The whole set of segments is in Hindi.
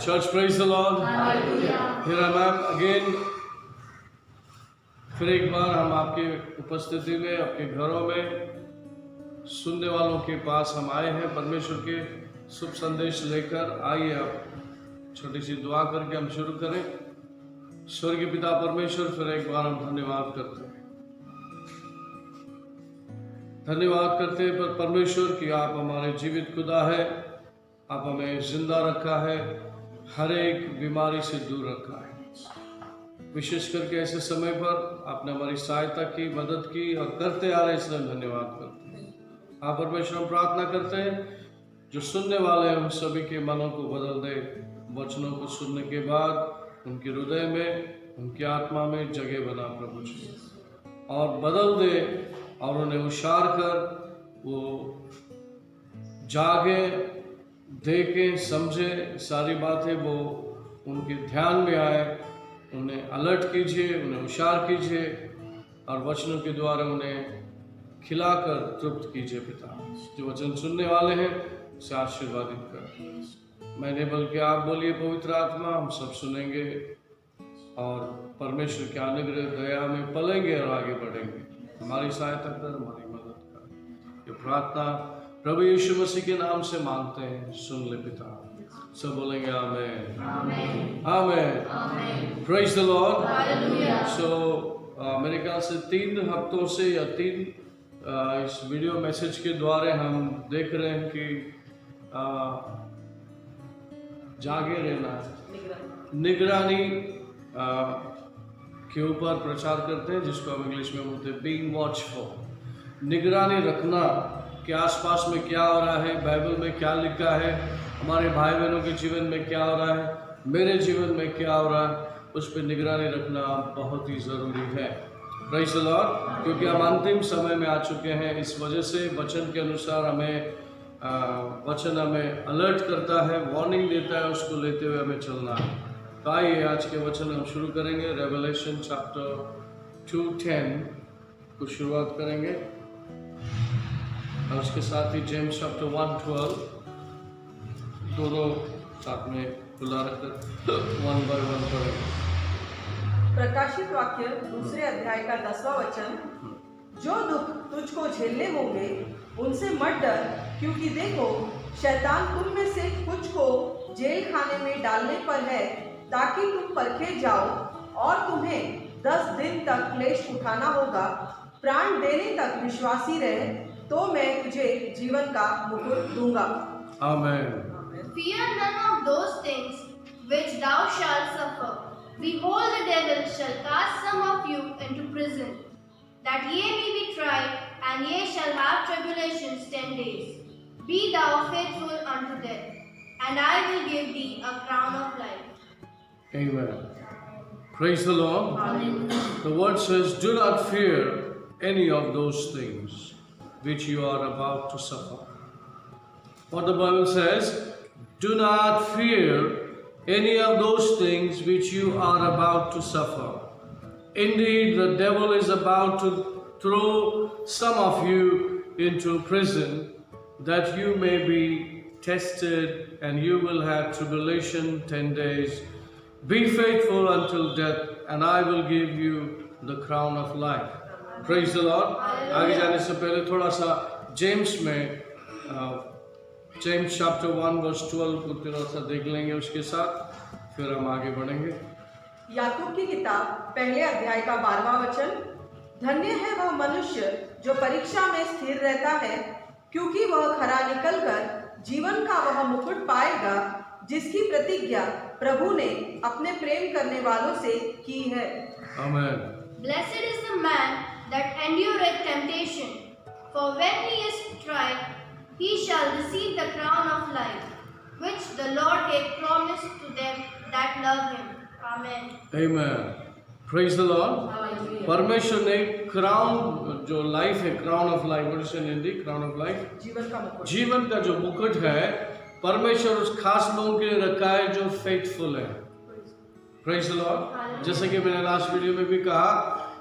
Church, praise the Lord. Hallelujah. Here I am again. फिर एक बार हम आपकी उपस्थिति में, आपके घरों में, सुनने वालों के पास हम आए हैं परमेश्वर के शुभ संदेश लेकर। आइए आप छोटी सी दुआ करके हम शुरू करें। स्वर्गीय पिता परमेश्वर, फिर एक बार हम धन्यवाद करते हैं। धन्यवाद करते हैं पर परमेश्वर कि आप हमारे जीवित खुदा है। आप हमें जिंदा रखा है, हर एक बीमारी से दूर रखा है। विशेष करके ऐसे समय पर आपने हमारी सहायता की, मदद की और करते आ रहे, इसलिए धन्यवाद करते हैं। आप परमेश्वर हम प्रार्थना करते हैं जो सुनने वाले हैं उन सभी के मनों को बदल दे। वचनों को सुनने के बाद उनके हृदय में, उनकी आत्मा में जगह बना प्रभु जी, और बदल दे और उन्हें उछार कर वो जागे, देखें, समझे, सारी बातें वो उनके ध्यान में आए। उन्हें अलर्ट कीजिए, उन्हें उछार कीजिए और वचनों के द्वारा उन्हें खिलाकर तृप्त कीजिए पिता। जो वचन सुनने वाले हैं उसे आशीर्वादित कर। मैंने बल्कि आप बोलिए पवित्र आत्मा, हम सब सुनेंगे और परमेश्वर के अनुग्रह दया में पलेंगे और आगे बढ़ेंगे। हमारी सहायता कर, हमारी मदद कर। ये प्रार्थना प्रभु यीशु मसीह के नाम से मांगते हैं, सुन ले पिता। सब बोलेंगे amen, amen. Praise the lord. So मेरे ख्याल से 3 हफ्तों से या 3 इस वीडियो मैसेज के द्वारा हम देख रहे हैं कि जागे रहना, निगरानी के ऊपर प्रचार करते हैं, जिसको हम इंग्लिश में बोलते हैं बीइंग वॉचफुल। निगरानी रखना कि आसपास में क्या हो रहा है, बाइबल में क्या लिखा है, हमारे भाई बहनों के जीवन में क्या हो रहा है, मेरे जीवन में क्या हो रहा है, उस पर निगरानी रखना बहुत ही ज़रूरी है। Praise the Lord. क्योंकि हम अंतिम समय में आ चुके हैं, इस वजह से वचन के अनुसार वचन हमें अलर्ट करता है, वार्निंग देता है, उसको लेते हुए हमें चलना है। तो आइए आज के वचन हम शुरू करेंगे। रेवलेशन चैप्टर 2:10 को शुरुआत करेंगे और उसके साथ ही जेम्स चैप्टर 1:12 दोनों साथ में खुला रखकर 1 by 1 पढ़ेंगे। प्रकाशित वाक्य 2 अध्याय का 10वां वचन। जो दुख तुझको झेलने होंगे उनसे मत डर, क्योंकि देखो शैतान तुम में से कुछ को जेल खाने में डालने पर है, ताकि तुम परखे जाओ, और तुम्हें 10 दिन तक क्लेश उठाना होगा। प्राण देने तक विश्वासी रहे, तो मैं तुझे जीवन का मुकुट दूंगा। आमेन। Fear none of those things which thou shalt suffer. Behold, the devil shall cast some of you into prison, that ye may be tried, and ye shall have tribulations 10 days. Be thou faithful unto death, and I will give thee a crown of life. Amen. Praise the Lord. Hallelujah. The word says, do not fear any of those things which you are about to suffer. What the Bible says, do not fear any of those things which you are about to suffer. Indeed, the devil is about to throw some of you into prison, that you may be tested, and you will have tribulation 10 days. Be faithful until death, and I will give you the crown of life. Praise the Lord. आगे जाने से पहले थोड़ा सा जेम्स में जेम्स चैप्टर 1:12 को थोड़ा सा देख लेंगे, उसके साथ फिर हम आगे बढ़ेंगे। याकूब की किताब 1 अध्याय का 12वां वचन। धन्य है वह मनुष्य जो परीक्षा में स्थिर रहता है, क्योंकि वह खरा निकलकर जीवन का वह मुकुट पाएगा, जिसकी प्रतिज्ञा प्रभु ने अपने प्रेम करने वालों से की है। आमेन। Blessed is the man that endureth temptation, for when he is tried, he shall receive the crown of life, which the Lord hath promised to them that love him. Amen. Amen. Praise the Lord. Hallelujah. परमेश्वर ने क्राउन जो लाइफ है, crown of life, what is in Hindi? Crown of life, जीवन का मुकुट। जीवन का जो मुकुट है, परमेश्वर उस खास लोगों के लिए रखा है जो फेथफुल है। Praise the Lord. जैसे कि मैंने लास्ट वीडियो में भी कहा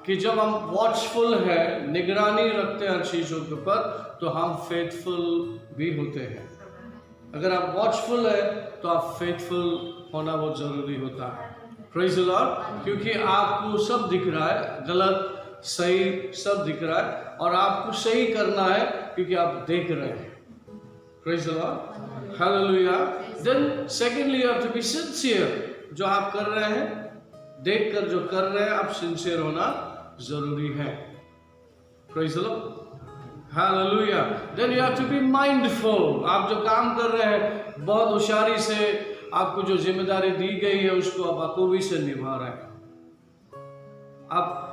कि जब हम वॉचफुल है, निगरानी रखते हैं हर चीजों के ऊपर, तो हम फेथफुल भी होते हैं। अगर आप वॉचफुल है तो आप फेथफुल होना बहुत जरूरी होता है। Praise the Lord. क्योंकि आपको सब दिख रहा है, गलत सही सब दिख रहा है, और आपको सही करना है क्योंकि आप देख रहे हैं। Praise the lord, hallelujah. Then secondly you have to be sincere. जो आप कर रहे हैं, देखकर जो कर रहे हैं, आप सिंसियर होना जरूरी है। Praise the lord, hallelujah. Then you have to be mindful. आप जो काम कर रहे हैं बहुत होशियारी से, आपको जो जिम्मेदारी दी गई है उसको आप बखूबी से निभा रहे हैं। आप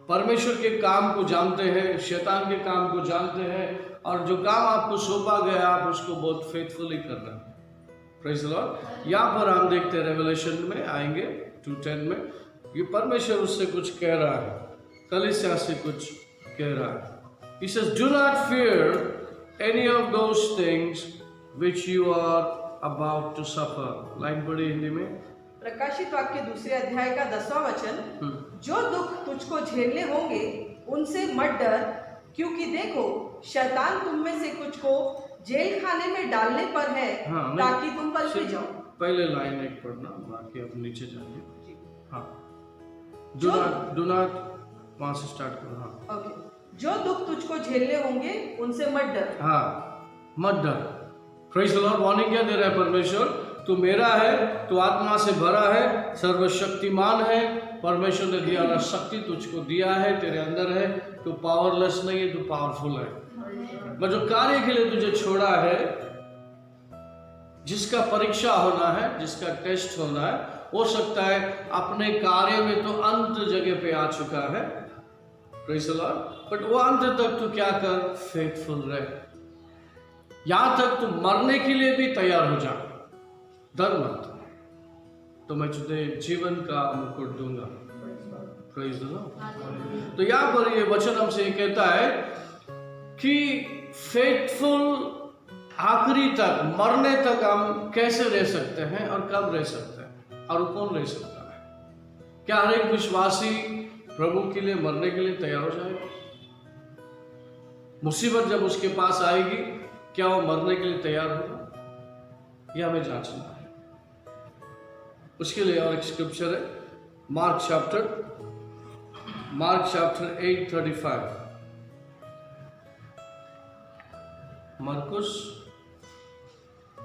परमेश्वर के काम को जानते हैं, शैतान के काम को जानते हैं, और जो काम आपको सौंपा गया आप उसको बहुत फेथफुली कर रहे हैं। Praise the Lord. यहाँ पर हम देखते हैं रेवलेशन में आएंगे 2:10 में, ये परमेश्वर उससे कुछ कह रहा है, कलीसिया से कुछ कह रहा है। He says, do not fear any of those things which you are about to suffer. Line पढ़ी हिंदी में। प्रकाशित वाक्य 2 अध्याय का 10वां वचन, जो दुख तुझको झेलने होंगे उनसे मत डर, क्योंकि देखो शैतान तुम में से कुछ को जेल खाने में डालने पर है, ताकि तुम पलट जाओ। पहले लाइन एक पढ़ना, बाकी अब नीचे जाइए। हाँ, डू नॉट वहां से स्टार्ट करो। हाँ, ओके। जो दुख तुझको झेलने होंगे उनसे मत डर। हाँ, मत डर। Praise the Lord. वार्निंग क्या दे रहा है परमेश्वर? तू मेरा है, तू आत्मा से भरा है, सर्वशक्तिमान है, परमेश्वर ने दिया हुआ शक्ति तुझको दिया है, तेरे अंदर है, तू पावरलेस नहीं है, तू पावरफुल है। मैं जो कार्य के लिए तुझे छोड़ा है, जिसका परीक्षा होना है, जिसका टेस्ट होना है, हो सकता है अपने कार्य में तो अंत जगह पे आ चुका है, प्रेज़ द लॉर्ड, बट वो अंत तक तू क्या कर, फेथफुल रहे। यहां तक तू मरने के लिए भी तैयार हो जा, डर मत, तो मैं तुझे जीवन का मुकुट दूंगा। Praise the lord. तो यहां पर ये वचन हमसे ये कहता है कि फेथफुल आखिरी तक, मरने तक हम कैसे रह सकते हैं और कब रह सकते हैं और कौन रह सकता है। क्या हर एक विश्वासी प्रभु के लिए मरने के लिए तैयार हो जाएगा? मुसीबत जब उसके पास आएगी, क्या वो मरने के लिए तैयार होगा? यह हमें जांचना है। उसके लिए और एक स्क्रिप्चर है, मार्क चैप्टर 8:35।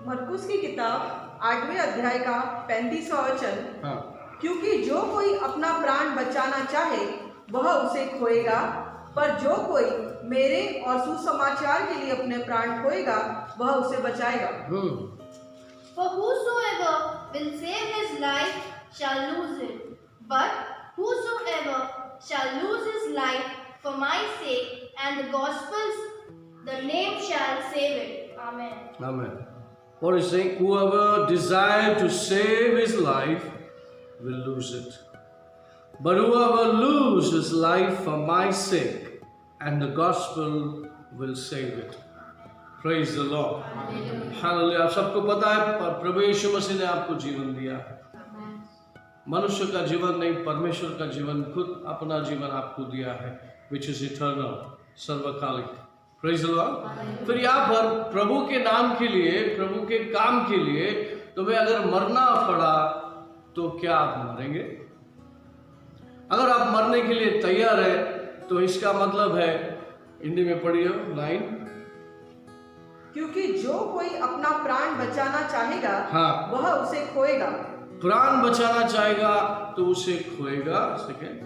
मरकुस की किताब 8वें अध्याय का 35वां वचन। हाँ। क्योंकि जो कोई अपना प्राण बचाना चाहे वह उसे खोएगा, पर जो कोई मेरे और सुसमाचार के लिए अपने प्राण खोएगा वह उसे बचाएगा। For whosoever will save his life shall lose it, but whosoever shall lose his life for my sake and the gospel's, the name shall save it. Amen. Amen. What is saying? Whoever desires to save his life will lose it, but whoever loses his life for my sake and the gospel will save it. Praise the Lord. Hallelujah. आप सबको पता है प्रभु यीशु मसीह ने आपको जीवन दिया है। मनुष्य का जीवन नहीं, परमेश्वर का जीवन, खुद अपना जीवन आपको दिया है, which is eternal, सर्वकालिक। Praise the Lord. फिर यहाँ पर प्रभु के नाम के लिए, प्रभु के काम के लिए तुम्हें अगर मरना पड़ा तो क्या आप मरेंगे? अगर आप मरने के लिए तैयार है तो इसका मतलब है, हिंदी में पढ़िए लाइन, क्योंकि जो कोई अपना प्राण बचाना चाहेगा, हाँ, वह उसे खोएगा। प्राण बचाना चाहेगा तो उसे खोएगा। सेकेंड,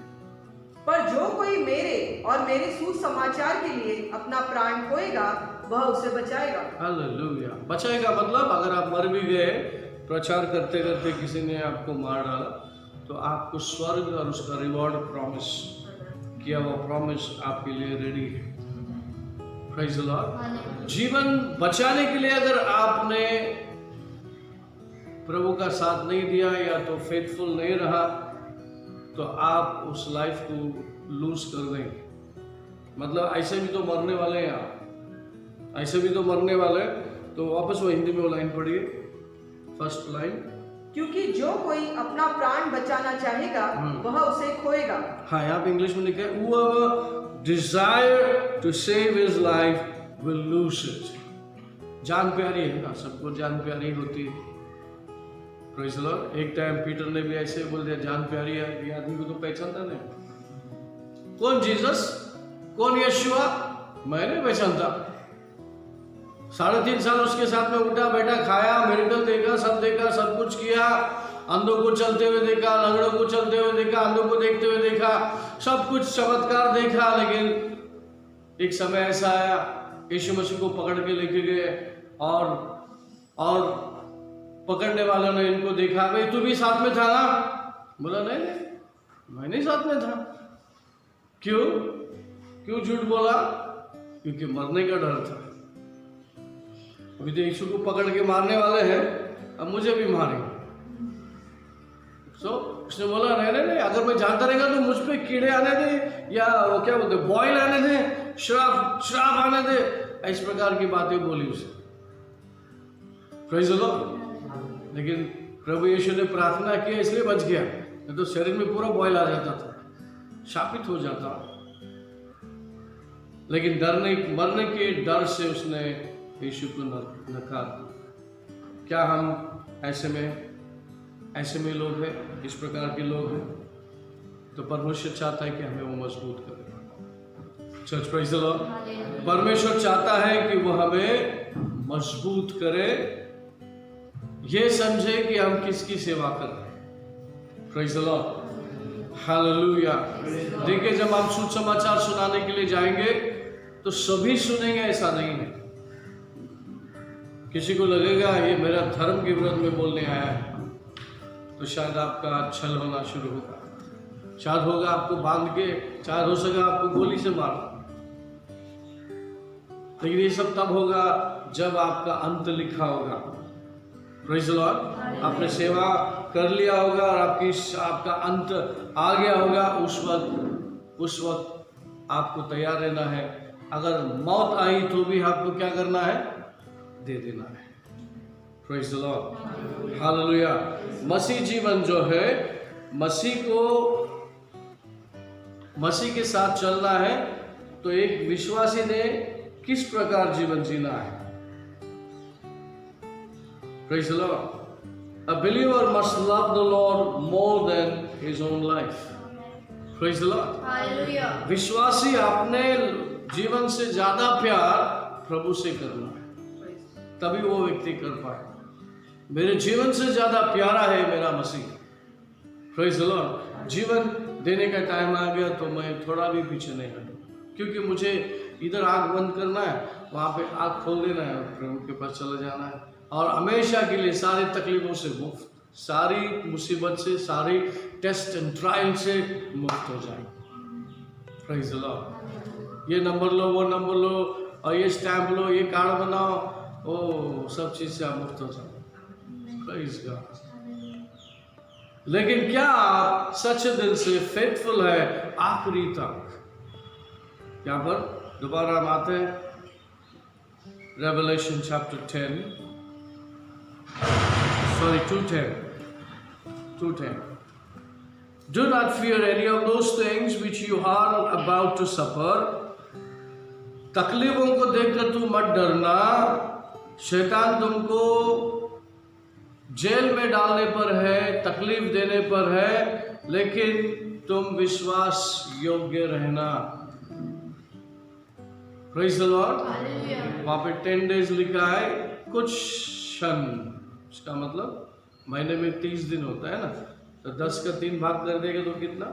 पर जो कोई मेरे और मेरे सुसमाचार के लिए अपना प्राण खोएगा वह उसे बचाएगा। हालेलुया। बचाएगा मतलब अगर आप मर भी गए, प्रचार करते करते किसी ने आपको मार डाला, तो आपको स्वर्ग और उसका रिवॉर्ड प्रॉमिस किया हुआ प्रॉमिस आपके लिए रेडी है। Praise the Lord. जीवन बचाने के लिए अगर आपने प्रभु का साथ नहीं दिया या तो फेथफुल नहीं रहा, तो आप उस लाइफ को लूज कर देंगे। मतलब ऐसे भी तो मरने वाले हैं आप, ऐसे भी तो मरने वाले हैं। तो वापस वो हिंदी में वो लाइन पढ़िए, फर्स्ट लाइन। क्योंकि जो कोई अपना प्राण बचाना चाहेगा वह उसे खोएगा। हाँ, यहाँ पे इंग्लिश में लिखा है, whoever desire to save his life will lose it, जान प्यारी है ना, सबको जान प्यारी होती है। Praise the Lord. एक टाइम पीटर ने भी ऐसे बोल दिया, जान प्यारी है, ये आदमी को तो पहचानता नहीं। कौन जीसस, कौन यीशुआ, मैं नहीं पहचानता। 3.5 साल उसके साथ में उठा बैठा, खाया, मिरेकल देखा, सब कुछ किया। अंधों को चलते हुए देखा, लंगड़ों को चलते हुए देखा, अंधों को देखते हुए देखा, सब कुछ चमत्कार देखा। लेकिन एक समय ऐसा आया, यीशु मसीह को पकड़ के लेके गए और पकड़ने वालों ने इनको देखा, भाई तू भी साथ में था ना? बोला नहीं, मैं नहीं साथ में था। क्यों झूठ बोला? क्योंकि मरने का डर था। अभी तो यीशु को पकड़ के मारने वाले हैं, अब मुझे भी मारेंगे। उसने बोला नहीं, अगर मैं जानता रहेगा तो मुझ पे कीड़े आने दे, या वो क्या बोलते बॉयल आने दे, श्राप आने दे, इस प्रकार की बातें बोली उसे। Praise the Lord. लेकिन प्रभु यीशु ने प्रार्थना की, इसलिए बच गया, नहीं तो शरीर में पूरा बॉयल आ जाता था, शापित हो जाता। लेकिन मरने के डर से उसने यीशु को नकार दिया। क्या हम ऐसे में लोग हैं, इस प्रकार के लोग हैं? तो परमेश्वर चाहता है कि हमें वो मजबूत करे। Church praise the Lord. परमेश्वर चाहता है कि वो हमें मजबूत करे, ये समझे कि हम किसकी सेवा कर रहे हैं। Praise the lord, hallelujah. देखिए, जब हम सुसमाचार सुनाने के लिए जाएंगे तो सभी सुनेंगे, ऐसा नहीं है। किसी को लगेगा ये मेरा धर्म के विरोध में बोलने आया है, तो शायद आपका छल होना शुरू होगा, शायद होगा आपको बांध के, शायद हो सका आपको गोली से मार। लेकिन ये सब तब होगा जब आपका अंत लिखा होगा। Praise the Lord. आपने सेवा कर लिया होगा और आपका अंत आ गया होगा, उस वक्त आपको तैयार रहना है। अगर मौत आई तो भी आपको क्या करना है? दे देना है। Praise the lord, hallelujah. मसीह जीवन जो है, मसीह के साथ चलना है, तो एक विश्वासी ने किस प्रकार जीवन जीना है? Praise the Lord. A believer must love the Lord more than his own life. Praise the Lord. Hallelujah. विश्वासी अपने जीवन से ज्यादा प्यार प्रभु से करना है, तभी वो व्यक्ति कर पाए। मेरे जीवन से ज्यादा प्यारा है मेरा मसीह। Praise the Lord. जीवन देने का टाइम आ गया तो मैं थोड़ा भी पीछे नहीं हटूंगा, क्योंकि मुझे इधर आँख बंद करना है, वहां पे आँख खोल देना है, प्रभु के पास चले जाना है, और हमेशा के लिए सारी तकलीफों से मुक्त, सारी मुसीबत से, सारी टेस्ट एंड ट्रायल से मुक्त हो जाए। Praise the Lord. ये नंबर लो, वो नंबर लो, और ये स्टैम्प लो, ये कार्ड बनाओ, ओ सब चीज से आप मुक्त हो जाओ। Praise God. लेकिन क्या आप सच्चे दिल से फेथफुल है आखिरी तक? यहाँ पर दोबारा हम आते हैं, Revelation chapter 10, sorry 2:10. Do not fear any of those things which you are about to suffer. तकलीफों को देखकर तू मत डरना, शैतान तुमको जेल में डालने पर है, तकलीफ देने पर है, लेकिन तुम विश्वास योग्य रहना। Praise the Lord. वहाँ पे 10 days लिखा है, कुछ क्षण, इसका मतलब महीने में 30 दिन होता है ना, तो 10 का 3 भाग कर देगा तो कितना?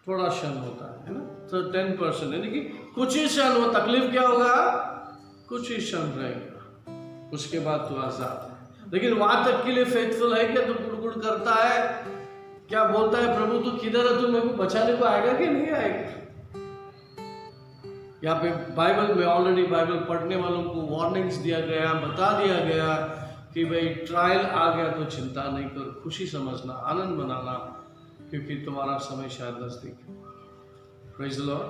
थोड़ा क्षण होता है ना, तो 10%, यानी कि कुछ ही क्षण हो। तकलीफ क्या होगा? कुछ ही क्षण रहेगा, उसके बाद तो आजाद है। लेकिन वहां तक के लिए फेथफुल है क्या? तो गुड़गुड़ करता है, क्या बोलता है, प्रभु तू किधर है, तू मेरे को बचाने को आएगा कि नहीं आएगा? यहाँ पे बाइबल में ऑलरेडी बाइबल पढ़ने वालों को वार्निंग्स दिया गया, बता दिया गया कि भाई ट्रायल आ गया तो चिंता नहीं कर, खुशी समझना, आनंद मनाना, क्योंकि तुम्हारा समय शायद नजदीक है। Praise the Lord.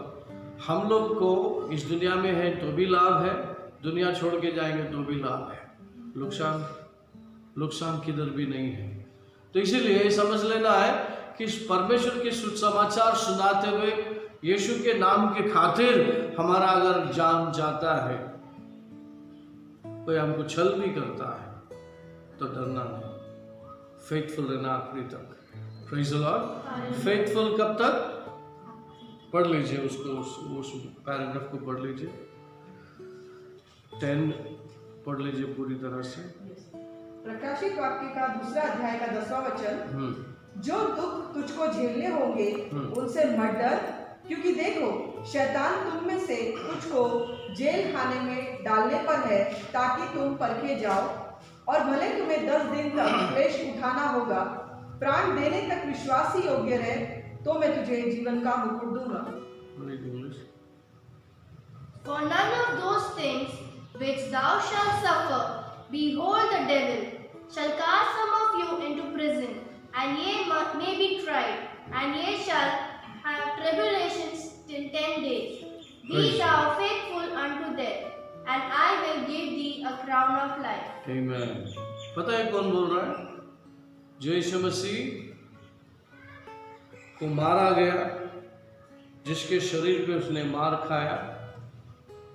हम लोग को इस दुनिया में है तो भी लाभ है, दुनिया छोड़ के जाएंगे तो भी लाभ है, नुकसान किधर भी नहीं है। तो इसीलिए समझ लेना है कि परमेश्वर के सुसमाचार सुनाते हुए यीशु के नाम के खातिर हमारा अगर जान जाता है कोई हमको छल भी करता है तो डरना नहीं, फेथफुल रहना आखिरी तक। Praise the Lord. फेथफुल कब तक? पढ़ लीजिए उसको, उस पैराग्राफ को पढ़ लीजिए, 10 पढ़ लीजिए पूरी तरह से। प्रकाशित वाक्य का 2 अध्याय का 10वां वचन, जो दुख तुझको झेलने होंगे उनसे मत डर, क्योंकि देखो शैतान तुम में से तुझको जेल खाने में डालने पर है, ताकि तुम परखे जाओ, और भले तुम्हें 10 दिन तक क्लेश उठाना होगा। प्राण देने तक विश्वास ही योग्य रहे, तो मैं तुझे जीवन का मुकुट दूंगा। For none of those things which thou shalt suffer, behold, the devil shall cast some of you into prison, and ye may be tried, and ye shall have tribulations till 10 days. Be thou faithful unto death, and I will give thee a crown of life. Amen. पता है कौन बोल रहा है? जो यीशु मसीह को मारा गया, जिसके शरीर पे उसने मार खाया,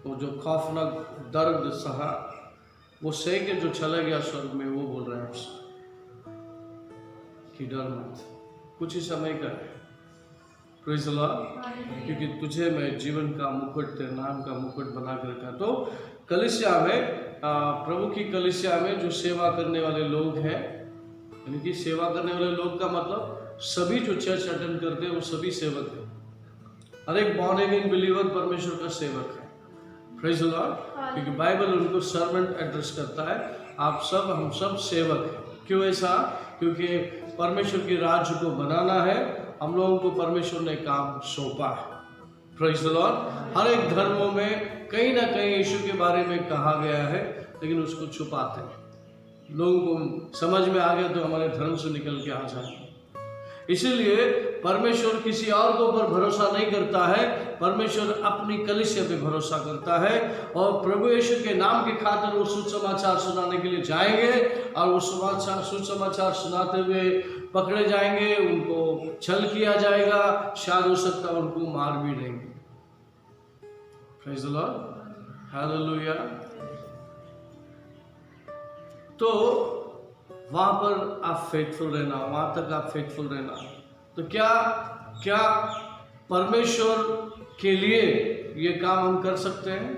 वो जो खौफनाक दर्द सहा, वो सह के जो चला गया स्वर्ग में, वो बोल रहा है आपसे कि डर मत, कुछ ही समय का है। Praise the Lord. क्योंकि तुझे मैं जीवन का मुकुट, तेरे नाम का मुकुट बना कर रखा। तो कलीसिया में, प्रभु की कलीसिया में जो सेवा करने वाले लोग हैं, यानी कि सेवा करने वाले लोग का मतलब सभी जो चर्च अटेंड करते हैं वो सभी सेवक हैं। हर एक बॉर्न अगेन बिलीवर परमेश्वर का सेवक है। Praise the Lord. क्योंकि बाइबल उनको सर्वेंट एड्रेस करता है, आप सब, हम सब सेवक हैं। क्यों ऐसा? क्योंकि परमेश्वर के राज्य को बनाना है, हम लोगों को परमेश्वर ने काम सौंपा है। Praise the Lord. हर एक धर्मों में कहीं ना कहीं यीशु के बारे में कहा गया है, लेकिन उसको छुपाते हैं। लोगों को समझ में आ गया तो हमारे धर्म से निकल के आ जाए। इसीलिए परमेश्वर किसी और के ऊपर भरोसा नहीं करता है, परमेश्वर अपनी कलीसिया पे भरोसा करता है। और प्रभु यीशु के नाम के खातिर वो सुसमाचार सुनाने के लिए जाएंगे, और वो सुसमाचार सुनाते हुए पकड़े जाएंगे, उनको छल किया जाएगा, शायद हो सकता है उनको मार भी देंगे। Praise the lord. हालेलुया। तो वहां पर आप फेथफुल रहना, वहां तक आप फेथफुल रहना। तो क्या परमेश्वर के लिए ये काम हम कर सकते हैं?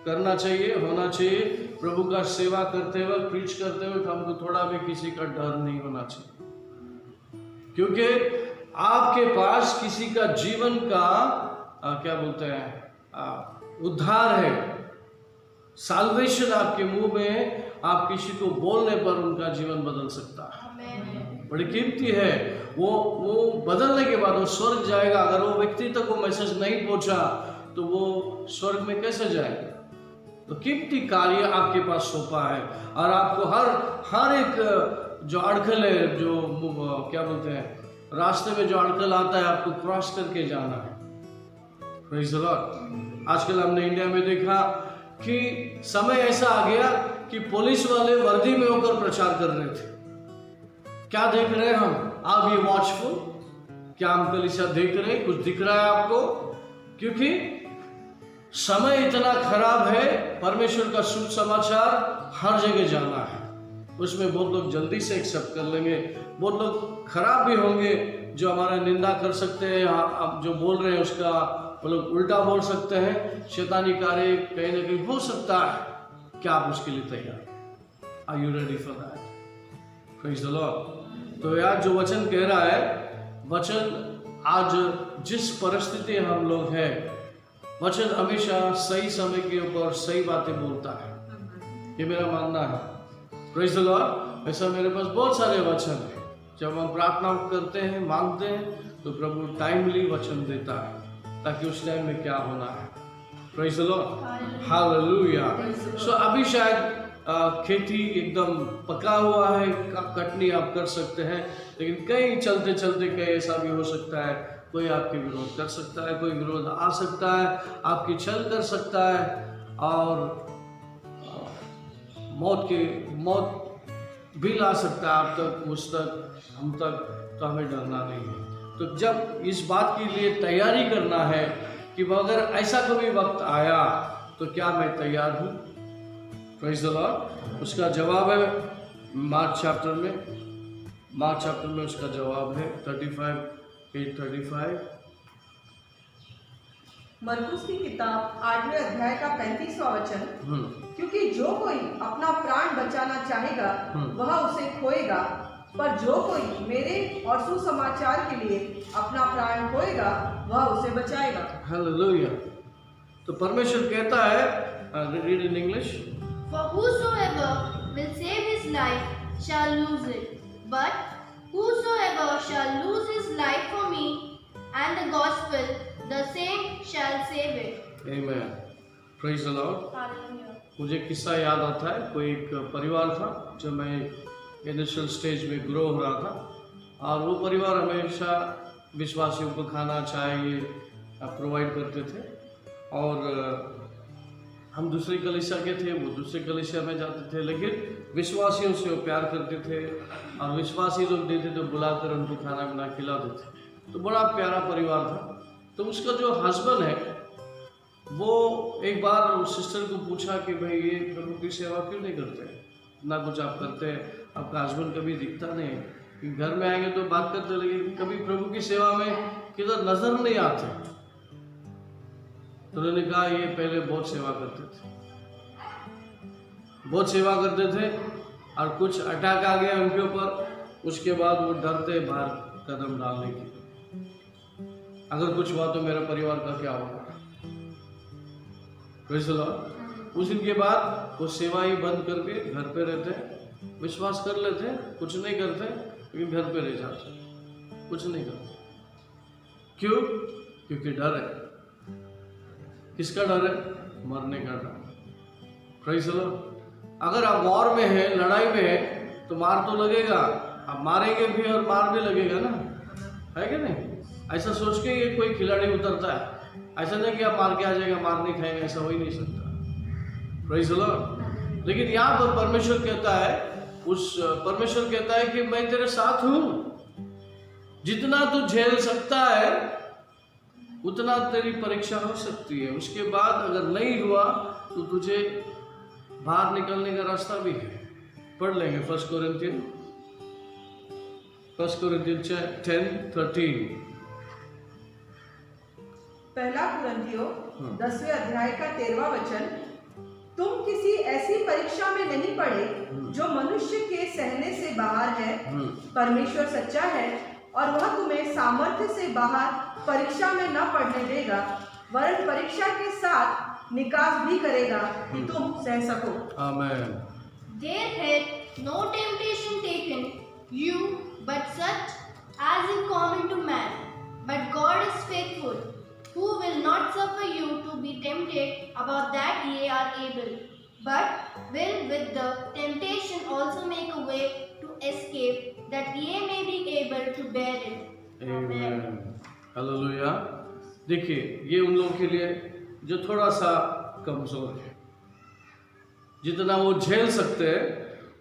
करना चाहिए, होना चाहिए। प्रभु का सेवा करते वक्त, प्रीच करते वक्त हमको थोड़ा भी किसी का डर नहीं होना चाहिए, क्योंकि आपके पास किसी का जीवन का क्या बोलते हैं, उद्धार है। साल्वेशन आपके मुंह में है, आप किसी को बोलने पर उनका जीवन बदल सकता है। बड़ी कीमती है। वो बदलने के बाद वो स्वर्ग जाएगा। अगर वो व्यक्ति तक वो मैसेज नहीं पहुंचा तो वो स्वर्ग में कैसे जाएगा? तो कीमती कार्य आपके पास सौंपा है, और आपको हर एक जो अड़खल है, जो क्या बोलते हैं, रास्ते में जो अड़खल आता है, आपको क्रॉस करके जाना है। Praise the Lord. आजकल हमने इंडिया में देखा कि समय ऐसा आ गया कि पुलिस वाले वर्दी में होकर प्रचार कर रहे थे। क्या देख रहे हैं हम? आप ये वॉचफुल, क्या हम कलीसिया देख रहे हैं? कुछ दिख रहा है आपको? क्योंकि समय इतना खराब है, परमेश्वर का सुसमाचार हर जगह जाना है। उसमें बहुत लोग जल्दी से एक्सेप्ट कर लेंगे, बहुत लोग खराब भी होंगे जो हमारा निंदा कर सकते हैं। आप जो बोल रहे हैं उसका वो लोग उल्टा बोल सकते हैं, शैतानी कार्य कहीं ना कहीं हो सकता है। क्या आप उसके लिए तैयार? Are you ready for that? Praise the lord. तो यार जो वचन कह रहा है, वचन आज जिस परिस्थिति हम लोग हैं, वचन हमेशा सही समय के ऊपर सही बातें बोलता है, ये मेरा मानना है। Praise the Lord. ऐसा मेरे पास बहुत सारे वचन हैं। जब हम प्रार्थना करते हैं, मांगते हैं, तो प्रभु टाइमली वचन देता है, ताकि उस टाइम में क्या होना है। Praise the lord. हालेलुया। सो अभी शायद खेती एकदम पका हुआ है, कटनी आप कर सकते हैं, लेकिन कहीं चलते चलते कहीं ऐसा भी हो सकता है, कोई आपके विरोध कर सकता है, कोई विरोध आ सकता है, आपकी छल कर सकता है, और मौत भी ला सकता है आप तक, मुझ तक, हम तक। तो हमें डरना नहीं है। तो जब इस बात के लिए तैयारी करना है कि अगर ऐसा कभी वक्त आया तो क्या मैं तैयार हूँ? Praise the Lord. उसका जवाब है मार्क चैप्टर में उसका जवाब है 8:35। मरकुस की किताब 8वें अध्याय का 35वां वचन, क्योंकि जो कोई अपना प्राण बचाना चाहेगा वह उसे खोएगा, पर जो कोई मेरे और सुसमाचार के लिए अपना प्राण खोएगा वह उसे बचाएगा। हालेलुया। तो परमेश्वर कहता है, read in English, For whosoever will save his life shall lose it, but whosoever shall lose his life for me and the gospel, the same shall save it. Amen. Praise the Lord. Hallelujah. मुझे किस्सा याद आता है। कोई एक परिवार था जब मैं इनिशियल स्टेज में ग्रो हो रहा था, और वो परिवार हमेशा विश्वासियों को खाना चाय प्रोवाइड करते थे, और हम दूसरी कलीसिया के थे, वो दूसरी कलीसिया में जाते थे, लेकिन विश्वासियों से वो प्यार करते थे, और विश्वासी लोग देते तो बुलाकर उनको खाना बना खिलाते थे। तो बड़ा प्यारा परिवार था। तो उसका जो हस्बैंड है वो एक बार उस सिस्टर को पूछा कि भाई ये प्रभु की सेवा क्यों नहीं करते, ना कुछ आप करते हैं, आपका हस्बैंड कभी दिखता नहीं, कि घर में आएंगे तो बात करते, लेकिन कभी प्रभु की सेवा में किधर नजर नहीं आते। तो उन्होंने कहा ये पहले बहुत सेवा करते थे, और कुछ अटैक आ गया उनके ऊपर, उसके बाद वो डरते बाहर कदम डालने की, अगर कुछ हुआ तो मेरा परिवार का क्या होगा। Praise the Lord. उस दिन के बाद वो सेवा ही बंद करके घर पे रहते, विश्वास कर लेते, कुछ नहीं करते, लेकिन घर पे रह जाते, कुछ नहीं करते। क्यों? क्योंकि डर है। किसका डर है? मरने का डर। Praise the Lord. अगर आप वॉर में है, लड़ाई में है, तो मार तो लगेगा, आप मारेंगे भी और मार भी लगेगा ना, है कि नहीं? ऐसा सोच के ये कोई खिलाड़ी उतरता है, ऐसा नहीं कि आप मार के आ जाएगा, मार नहीं खाएंगे, ऐसा हो ही नहीं सकता। Praise the Lord. लेकिन यहाँ पर परमेश्वर कहता है कि मैं तेरे साथ हूँ, जितना तू झेल सकता है उतना तेरी परीक्षा हो सकती है, उसके बाद अगर नहीं हुआ तो तुझे बाहर निकलने का रास्ता भी है। पढ़ लेंगे 1 कोरिन्थियन 10:13। पहला कुरिन्थियों 10वें अध्याय का 13वां वचन, तुम किसी ऐसी परीक्षा में नहीं पड़े जो मनुष्य के सहने से बाहर है। परमेश्वर सच्चा है और वह तुम्हें सामर्थ्य से बाहर परीक्षा में न पड़ने देगा, वरन परीक्षा के साथ निकास भी करेगा कि तुम सह सको। आमीन। There hath no temptation taken you but such as is common to man, but God is faithful, who will not suffer you to be tempted above that ye are able, but will with the temptation also make a way to escape, that ye may be able to bear it. Amen. Hallelujah. देखिए, ये उन लोगों के लिए जो थोड़ा सा कमजोर है, जितना वो झेल सकते हैं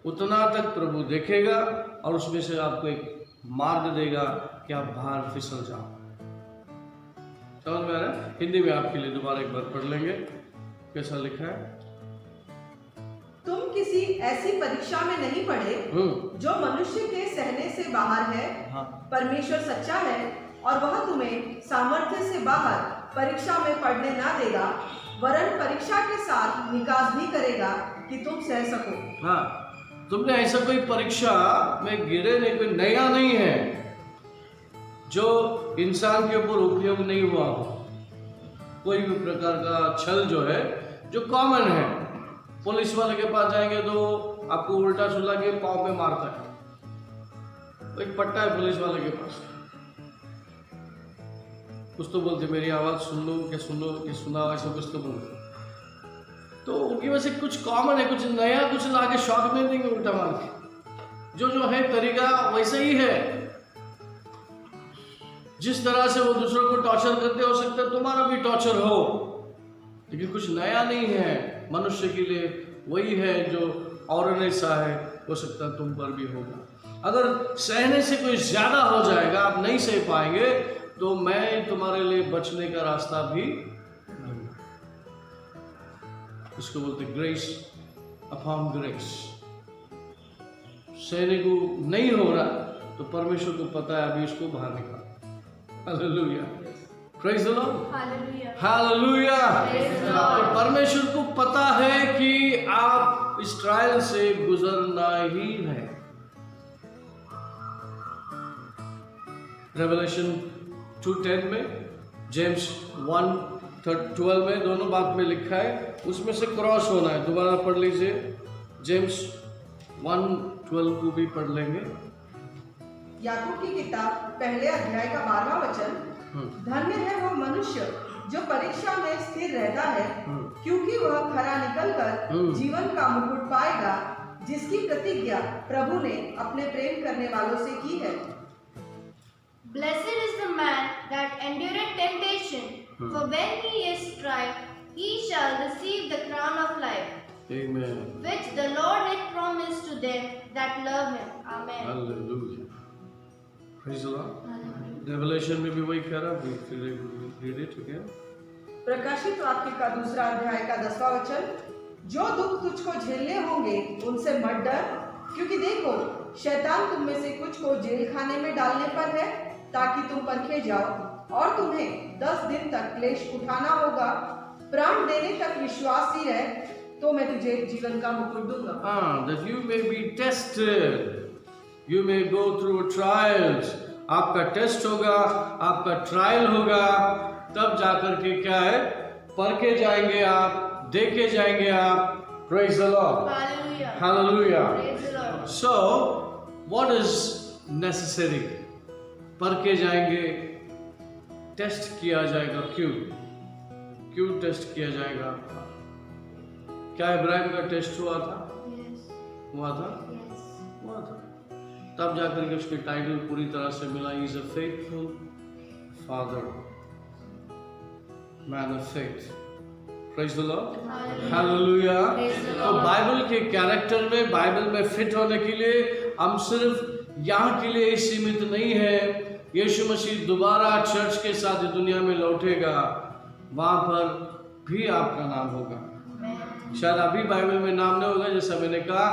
उतना तक प्रभु देखेगा, और उसमें से आपको एक मार्ग देगा कि आप बाहर फिसल जाओ। समझ में आ रहा है? हिंदी में आपके लिए दोबारा एक बार पढ़ लेंगे, कैसा लिखा है। तुम किसी ऐसी परीक्षा में नहीं पड़े जो मनुष्य के सहने से बाहर है। परमेश्वर सच्चा है और वह तुम्हें सामर्थ्य से बाहर परीक्षा में पड़ने ना देगा, वरन परीक्षा के साथ निकास भी करेगा कि तुम सह सको। हाँ, तुमने ऐसा कोई परीक्षा में गिरे नहीं, कोई नया नहीं है जो इंसान के ऊपर उपयोग नहीं हुआ हो। कोई भी प्रकार का छल जो है, जो कॉमन है, पुलिस वाले के पास जाएंगे तो आपको उल्टा सुला के पाँव पे मारता है, एक पट्टा है पुलिस वाले के पास, कुछ तो बोलते मेरी आवाज़ सुन लो कि सुनाओ, ऐसा कुछ तो बोलते। तो उनकी वजह से कुछ कॉमन है, कुछ नया कुछ लाके शॉक नहीं देंगे उल्टा मार के। जो है तरीका वैसे ही है। जिस तरह से वो दूसरों को टॉर्चर करते, हो सकता है तुम्हारा भी टॉर्चर हो, लेकिन कुछ नया नहीं है। मनुष्य के लिए वही है जो और ने सहा है, हो सकता है तुम पर भी होगा। अगर सहने से कोई ज्यादा हो जाएगा, आप नहीं सह पाएंगे, तो मैं तुम्हारे लिए बचने का रास्ता भी नहीं। उसको बोलते ग्रेस, अपॉन ग्रेस। सहने को नहीं हो रहा तो परमेश्वर को पता है अभी इसको बाहर निकाल। Hallelujah, praise the Lord, Hallelujah. Hallelujah. Praise the Lord. तो परमेश्वर को पता है कि आप इस ट्रायल से गुजरना ही है। रेवलेशन 2:10 में, जेम्स 1:12 में, दोनों बात में लिखा है, उसमें से क्रॉस होना है। दोबारा पढ़ लीजिए, जेम्स 1:12 को भी पढ़ लेंगे। याकूब की किताब पहले अध्याय का 12वां वचन, धन्य है वह मनुष्य जो परीक्षा में स्थिर रहता है, क्योंकि वह खरा निकलकर जीवन का मुकुट पाएगा, जिसकी प्रतिज्ञा प्रभु ने अपने प्रेम करने वालों से की है। Blessed is the man that endureth temptation, for when he is tried, he shall receive the crown of life, Amen. which the Lord hath promised to them that love him. Amen. Hallelujah. Praise the Lord. Revelation में भी वही कह रहा है, read it again. प्रकाशित वाक्य का 2 अध्याय का 10वां वचन, जो दुख तुझको झेलने होंगे उनसे मत डर, क्योंकि देखो शैतान तुम में से कुछ को जेल खाने में डालने पर है, ताकि तुम परखे जाओ, और तुम्हें 10 दिन तक क्लेश उठाना होगा। प्राण देने तक विश्वासी रह, तो मैं तुझे जीवन का मुकुट दूंगा। That you may be tested, you may go through trials. आपका टेस्ट होगा, आपका ट्रायल होगा, तब जाकर के क्या है, परखे जाएंगे आप, देखे जाएंगे आप। Praise the Lord. Hallelujah. Hallelujah. Praise the Lord. So, what is necessary? परखे जाएंगे, टेस्ट किया जाएगा। क्यों टेस्ट किया जाएगा? क्या इब्राहिम का टेस्ट हुआ था? Yes. हुआ था? Yes. हुआ था। तब जाकर के उसके टाइटल पूरी तरह से मिला, is a faithful father, man of faith. Praise the lord, hallelujah. तो बाइबल के कैरेक्टर में, बाइबल में फिट होने के लिए हम सिर्फ यहाँ के लिए सीमित नहीं है। यीशु मसीह दोबारा चर्च के साथ दुनिया में लौटेगा, वहां पर भी आपका नाम होगा। शायद अभी बाइबल में नाम नहीं होगा, जैसा मैंने कहा,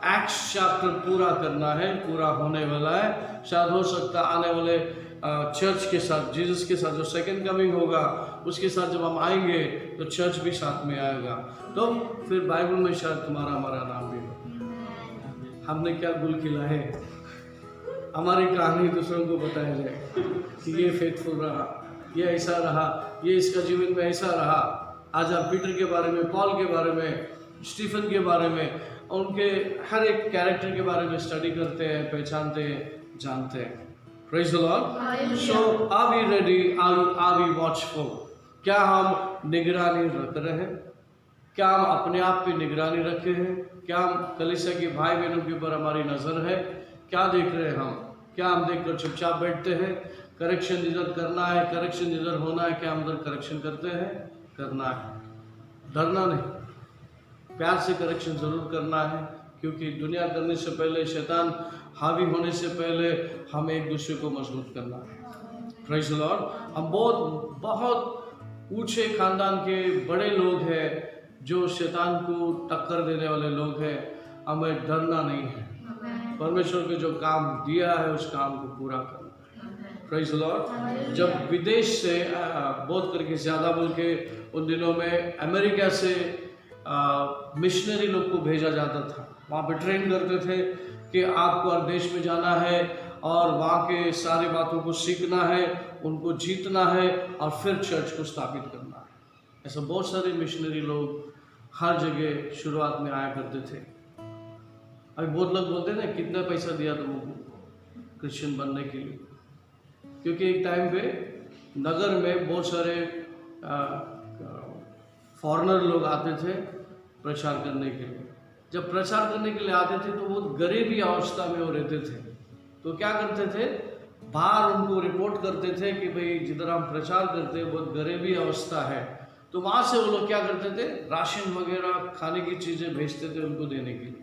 एक्ट्स चैप्टर पूरा करना है, पूरा होने वाला है। शायद हो सकता आने वाले चर्च के साथ, जीसस के साथ जो सेकंड कमिंग होगा, उसके साथ जब हम आएंगे तो चर्च भी साथ में आएगा, तो फिर बाइबल में शायद तुम्हारा हमारा नाम भी होगा। हमने क्या गुल खिला है, हमारी कहानी दूसरों को बताया जाए कि ये फेथफुल रहा, ये ऐसा रहा, ये इसका जीवन में ऐसा रहा। आज आप पीटर के बारे में, पॉल के बारे में, स्टीफन के बारे में, उनके हर एक कैरेक्टर के बारे में स्टडी करते हैं, पहचानते हैं, जानते हैं। Praise the lord. So are we ready, are we watchful? क्या हम निगरानी रख रहे हैं? क्या हम अपने आप पे निगरानी रखे हैं? क्या हम कलीसिया के भाई बहनों के ऊपर हमारी नज़र है? क्या देख रहे हैं हम? क्या हम देखकर चुपचाप बैठते हैं? करेक्शन जिधर करना है, करेक्शन जिधर होना है, क्या हम उधर करेक्शन करते हैं? करना है, डरना नहीं, प्यार से करेक्शन जरूर करना है, क्योंकि दुनिया करने से पहले, शैतान हावी होने से पहले हमें एक दूसरे को मजबूत करना है। Praise the Lord. हम बहुत ऊंचे खानदान के बड़े लोग हैं, जो शैतान को टक्कर देने वाले लोग हैं। हमें डरना नहीं है, परमेश्वर के जो काम दिया है उस काम को पूरा करना। Praise the Lord. जब विदेश से बहुत करके ज़्यादा बोल के उन दिनों में अमेरिका से मिशनरी लोग को भेजा जाता था, वहाँ पे ट्रेन करते थे कि आपको हर देश में जाना है और वहाँ के सारी बातों को सीखना है, उनको जीतना है और फिर चर्च को स्थापित करना है। ऐसा बहुत सारे मिशनरी लोग हर जगह शुरुआत में आया करते थे। अभी बहुत लोग बोलते हैं ना, कितना पैसा दिया तुमको क्रिश्चियन बनने के लिए? क्योंकि एक टाइम पे नगर में बहुत सारे फॉरेनर लोग आते थे प्रचार करने के लिए। जब प्रचार करने के लिए आते थे तो बहुत गरीबी अवस्था में वो रहते थे, तो क्या करते थे, बाहर उनको रिपोर्ट करते थे कि भाई जिधर हम प्रचार करते हैं बहुत गरीबी अवस्था है। तो वहाँ से वो लोग क्या करते थे, राशन वगैरह खाने की चीज़ें भेजते थे उनको देने के लिए।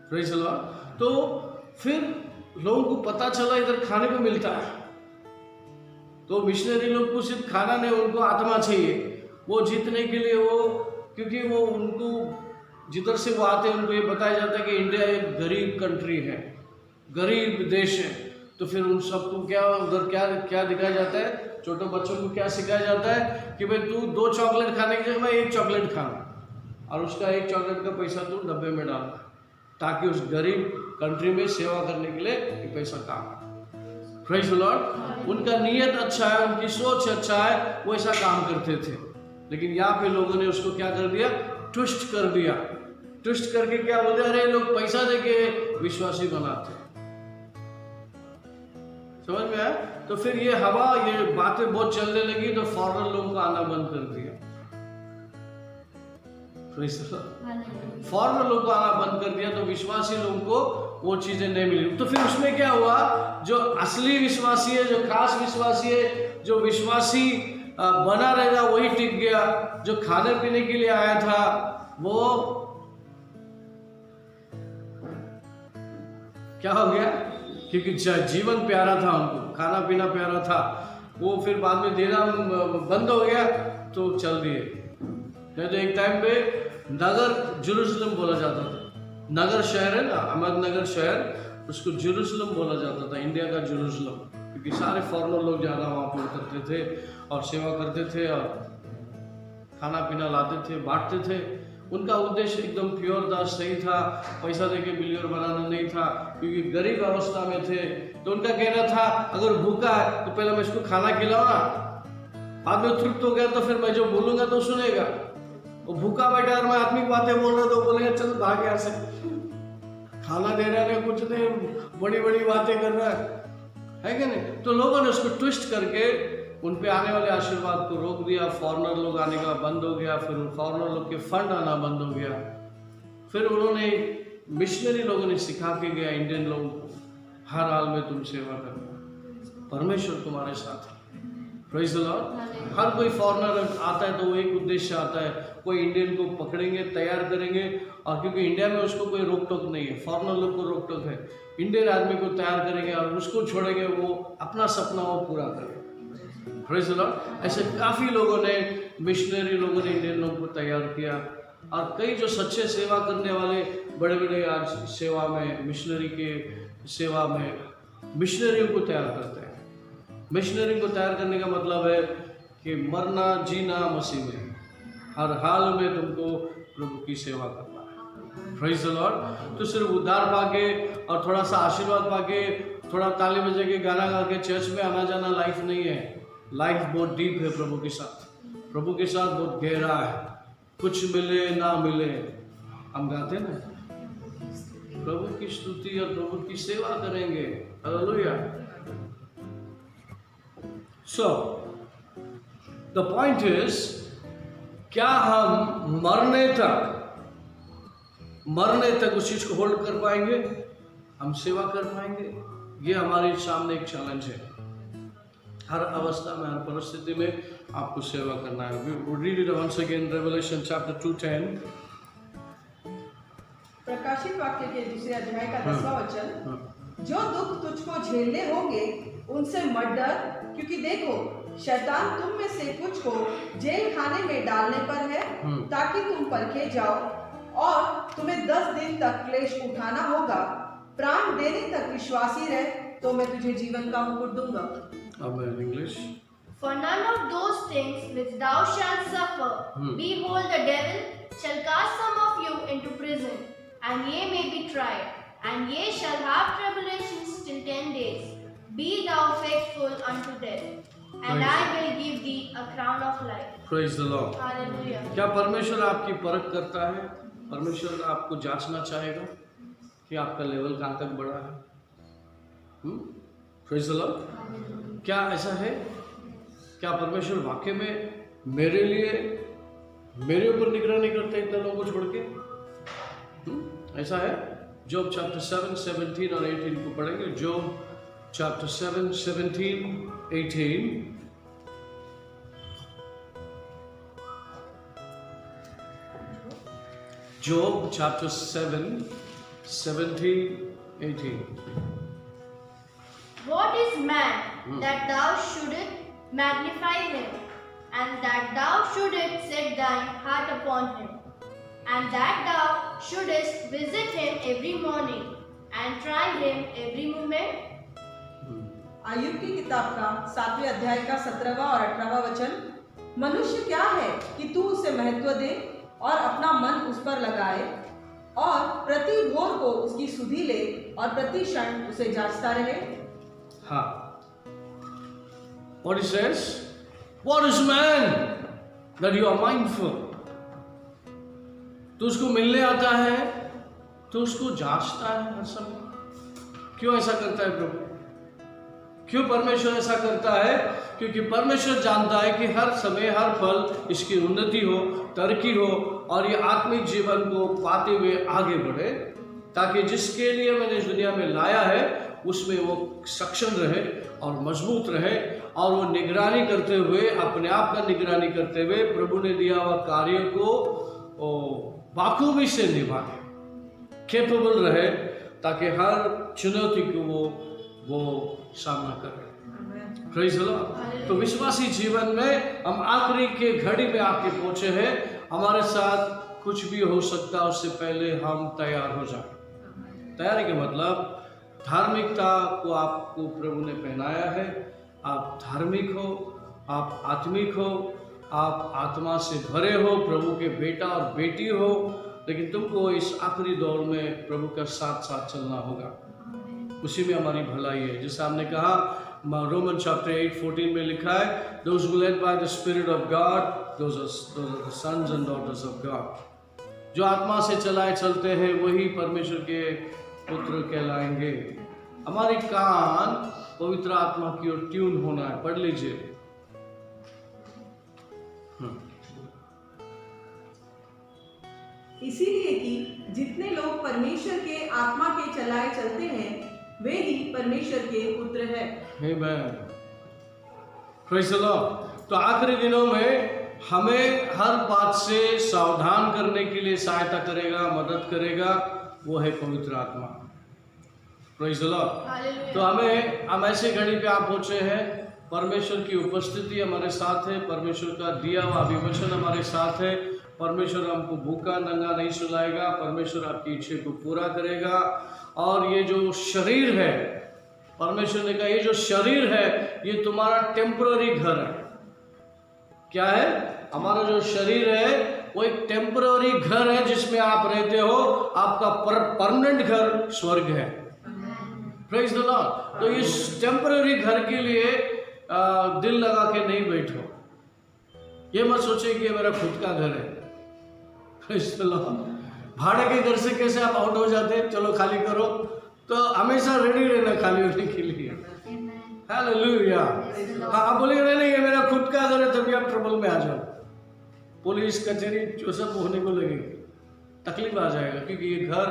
Praise the lord. तो फिर लोगों को पता चला इधर खाने को मिलता है, तो मिशनरी लोग को सिर्फ खाना नहीं, उनको आत्मा चाहिए। वो जीतने के लिए वो, क्योंकि वो उनको जिधर से वो आते हैं उनको ये बताया जाता है कि इंडिया एक गरीब कंट्री है, गरीब देश है। तो फिर उन सबको क्या उधर क्या क्या दिखाया जाता है? छोटे बच्चों को क्या सिखाया जाता है कि भाई तू 2 चॉकलेट खाने की जगह मैं 1 चॉकलेट खाना, और उसका 1 चॉकलेट का पैसा तू डब्बे में डाल, ताकि उस गरीब कंट्री में सेवा करने के लिए ये पैसा काम। Praise the Lord. उनका नीयत अच्छा है, उनकी सोच अच्छा है, वो ऐसा काम करते थे। लेकिन यहाँ पे लोगों ने उसको क्या कर दिया? ट्विस्ट कर दिया। ट्विस्ट करके क्या बोलते? अरे लोग पैसा देके विश्वासी बनाते। समझ में आया? तो फिर ये हवा, ये बातें बहुत चलने लगी, तो फॉरेनर लोगों को आना बंद कर दिया। फॉरेनर लोगों को आना बंद कर दिया, तो विश्वासी लोगों को वो चीजें नहीं मिली। तो फिर उसमें क्या हुआ? जो असली विश्वासी है, जो खास विश्वासी है, जो विश्वासी बना रहेगा वही टिक गया। जो खाने पीने के लिए आया था वो क्या हो गया? क्योंकि जीवन प्यारा था, उनको खाना पीना प्यारा था, वो फिर बाद में देना बंद हो गया तो चल दिए। नहीं तो एक टाइम पे नगर जेरूसलम बोला जाता था। नगर शहर है ना, अहमदनगर शहर, उसको जेरूसलम बोला जाता था, इंडिया का जेरूसलम, क्योंकि सारे फॉरेनर लोग ज़्यादा वहाँ पर उतरते थे और सेवा करते थे और खाना पीना लाते थे, बांटते थे। उनका उद्देश्य एकदम प्योर था, सही था, पैसा देके बिलियनर बनाना नहीं था, क्योंकि गरीब अवस्था में थे। तो उनका कहना था अगर भूखा है तो पहले मैं इसको खाना खिलाऊं ना, बाद में तृप्त हो गया तो फिर मैं जो बोलूंगा तो सुनेगा। वो भूखा बैठा और मैं आत्मिक बातें बोल रहा तो बोलेंगे चल भाग यहाँ से, खाना दे रहा है कुछ नहीं, बड़ी बड़ी बातें कर रहा है कि नहीं? तो लोगों ने उसको ट्विस्ट करके उन पे आने वाले आशीर्वाद को रोक दिया। फॉरेनर लोग आने का बंद हो गया, फिर फॉरेनर लोग के फंड आना बंद हो गया। फिर उन्होंने मिशनरी लोगों ने सिखा के गया इंडियन लोगों को, हर हाल में तुम सेवा करना, परमेश्वर तुम्हारे साथ है। Praise the Lord. हर कोई फॉरेनर आता है तो वो एक उद्देश्य आता है, कोई इंडियन को पकड़ेंगे, तैयार करेंगे, और क्योंकि इंडिया में उसको कोई रोक टोक नहीं है, फॉरेनर लोग को रोक टोक है, इंडियन आदमी को तैयार करेंगे और उसको छोड़ेंगे, वो अपना सपना वो पूरा करेंगे। Praise the Lord. ऐसे काफ़ी लोगों ने, मिशनरी लोगों ने इंडियन लोगों को तैयार किया, और कई जो सच्चे सेवा करने वाले बड़े बड़े आज सेवा में, मिशनरी के सेवा में मिशनरियों को तैयार करते हैं। मिशनरी को तैयार करने का मतलब है कि मरना जीना मसीह में, हर हाल में तुमको प्रभु की सेवा करना है। Praise the lord. तो सिर्फ उद्धार पाके और थोड़ा सा आशीर्वाद पाके, थोड़ा ताली बजा के गाना गा के चर्च में आना जाना लाइफ नहीं है। लाइफ बहुत डीप है प्रभु के साथ, प्रभु के साथ बहुत गहरा है। कुछ मिले ना मिले, हम गाते ना, प्रभु की स्तुति और प्रभु की सेवा करेंगे। Hallelujah. So, the point is, क्या हम मरने तक उस चीज को होल्ड कर पाएंगे? हम सेवा कर पाएंगे? ये हमारे सामने एक चैलेंज है। हर अवस्था में, हर परिस्थिति में आपको सेवा करना है। We read it once again, Revelation chapter 2:10. प्रकाशित वाक्य के 2 अध्याय का 10वां वचन, जो दुख तुझको झेलने होंगे उनसे मत डर, क्योंकि देखो शैतान तुम में से कुछ को जेल खाने में डालने पर है, ताकि तुम परखे जाओ, और तुम्हें 10 दिन तक क्लेश उठाना होगा। प्राण देने तक विश्वासी रह, तो मैं तुझे जीवन का मुकुट दूंगा। Amen. English. For none of those things which thou shalt suffer, behold, the devil shall cast some of you into prison, and ye may be tried, and ye shall have tribulations till 10 days. Be thou faithful unto death, and I will give thee a crown of life. Praise the Lord. Hallelujah. क्या परमेश्वर आपकी परख करता है? परमेश्वर आपको जांचना चाहेगा कि आपका लेवल कहाँ तक बढ़ा है? Praise the Lord. क्या ऐसा है? क्या परमेश्वर वाकई में मेरे लिए, मेरे ऊपर निगरानी करते इतने लोगों को छोड़ के? ऐसा है? जॉब चैप्टर 7, 17 और 18 को पढ़ेंगे। Job chapter 7, 17, 18। Job chapter 7, 17, 18. What is man that thou shouldest magnify him, and that thou shouldest set thine heart upon him? and that thou shouldest visit him every morning and try him every moment? Ayub की किताब का 7वें अध्याय का 17वां और 18वां वचन। मनुष्य क्या है कि तू उसे महत्व दे और अपना मन उस पर लगाए, और प्रति भोर को उसकी सुधि ले और प्रति क्षण उसे जांचता रहे। हाँ, what he says, what is man that you are mindful? तू उसको मिलने आता है तो उसको जांचता है हर समय। क्यों ऐसा करता है प्रभु? क्यों परमेश्वर ऐसा करता है? क्योंकि परमेश्वर जानता है कि हर समय हर पल इसकी उन्नति हो, तरक्की हो और ये आत्मिक जीवन को पाते हुए आगे बढ़े, ताकि जिसके लिए मैंने इस दुनिया में लाया है उसमें वो सक्षम रहे और मजबूत रहे, और वो निगरानी करते हुए, अपने आप का निगरानी करते हुए प्रभु ने दिया हुआ कार्य को बाखूबी से निभाए, कैपेबल रहे, ताकि हर चुनौती को वो सामना करे। Praise the lord. तो विश्वासी जीवन में हम आखिरी के घड़ी में आके पहुंचे हैं। हमारे साथ कुछ भी हो सकता है, उससे पहले हम तैयार हो जाए। तैयारी का मतलब धार्मिकता को आपको प्रभु ने पहनाया है। आप धार्मिक हो, आप आत्मिक हो, आप आत्मा से भरे हो, प्रभु के बेटा और बेटी हो, लेकिन तुमको इस आखिरी दौर में प्रभु का साथ साथ चलना होगा। उसी में हमारी भलाई है। जैसे हमने कहा, रोमन चैप्टर 8:14 में लिखा है, those who led by the Spirit of God, those are the sons and daughters of God। जो आत्मा से चलाए चलते हैं वही परमेश्वर के पुत्र कहलाएंगे। हमारी कान पवित्र आत्मा की ओर ट्यून होना है। पढ़ लीजिए। इसीलिए कि जितने लोग परमेश्वर के आत्मा के चलाए चलते हैं वे ही परमेश्वर के पुत्र हैं। आमेन। Praise the lord. तो आखिरी दिनों में हमें हर बात से सावधान करने के लिए सहायता करेगा, मदद करेगा, वो है पवित्र आत्मा। Praise the lord. तो हम ऐसे घड़ी पे आप पहुंचे हैं, परमेश्वर की उपस्थिति हमारे साथ है, परमेश्वर का दिया हुआ अभिवचन हमारे साथ है। परमेश्वर हमको भूखा नंगा नहीं सुलाएगा, परमेश्वर आपकी इच्छा को पूरा करेगा। और ये जो शरीर है, परमेश्वर ने कहा ये जो शरीर है ये तुम्हारा टेम्पररी घर है। क्या है? हमारा जो शरीर है वो एक टेम्पररी घर है जिसमें आप रहते हो। आपका परमानेंट घर स्वर्ग है। Praise the lord. तो इस टेम्पररी घर के लिए दिल लगा के नहीं बैठो। ये मत सोचे कि ये मेरा खुद का घर है। Praise the Lord. भाड़े के घर से कैसे आप आउट हो जाते हैं, चलो खाली करो, तो हमेशा रेडी रहना खाली होने के लिए। हालेलुया। आप बोलेंगे नहीं ये मेरा खुद का घर है, तभी आप ट्रबल में आ जाओ, पुलिस कचहरी जो सब होने को लगेगी, तकलीफ आ जाएगा, क्योंकि ये घर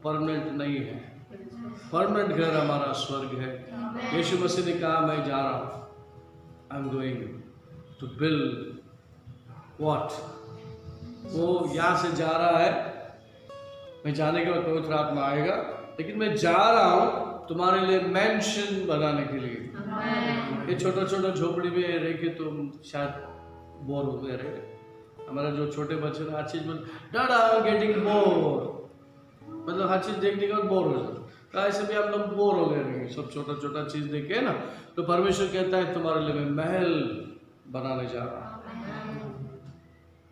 परमानेंट नहीं है। परमानेंट घर हमारा स्वर्ग है। यीशु मसीह ने कहा मैं जा रहा हूँ, I am going to build what. वो यहाँ से जा रहा है, मैं जाने के बाद पवित्र आत्मा आएगा, लेकिन मैं जा रहा हूँ तुम्हारे लिए मैंशन बनाने के लिए। ये छोटा छोटा झोपड़ी में रह के तुम शायद बोर हो गए रहे। हमारा जो छोटे बच्चे हर चीज में डाडा गेटिंग बोर, मतलब हर चीज देखने के बाद बोर हो जाता। तो ऐसे भी हम लोग बोर हो गए रहेंगे, सब छोटा छोटा चीज देखे ना। तो परमेश्वर कहता है तुम्हारे लिए मैं महल बनाने जा रहा हूँ,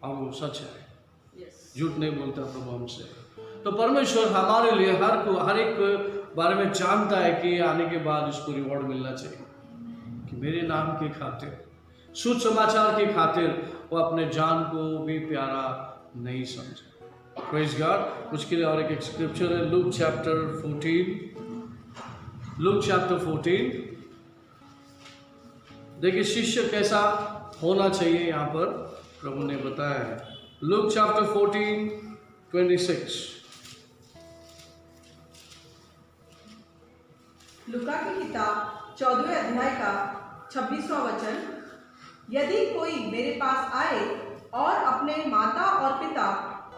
और वो सच है, झूठ नहीं बोलता प्रभु हमसे। तो परमेश्वर हमारे लिए हर एक बारे में जानता है कि आने के बाद इसको रिवॉर्ड मिलना चाहिए, कि मेरे नाम के खातिर, शुभ समाचार के खातिर वो अपने जान को भी प्यारा नहीं समझे। Praise God. उसके लिए और एक स्क्रिप्चर है, लूक चैप्टर 14। देखिए शिष्य कैसा होना चाहिए, यहाँ पर प्रभु ने बताया है। Luke chapter 14:26। लुका की किताब 14वें अध्याय का 26वां वचन। यदि कोई मेरे पास आए और अपने माता और पिता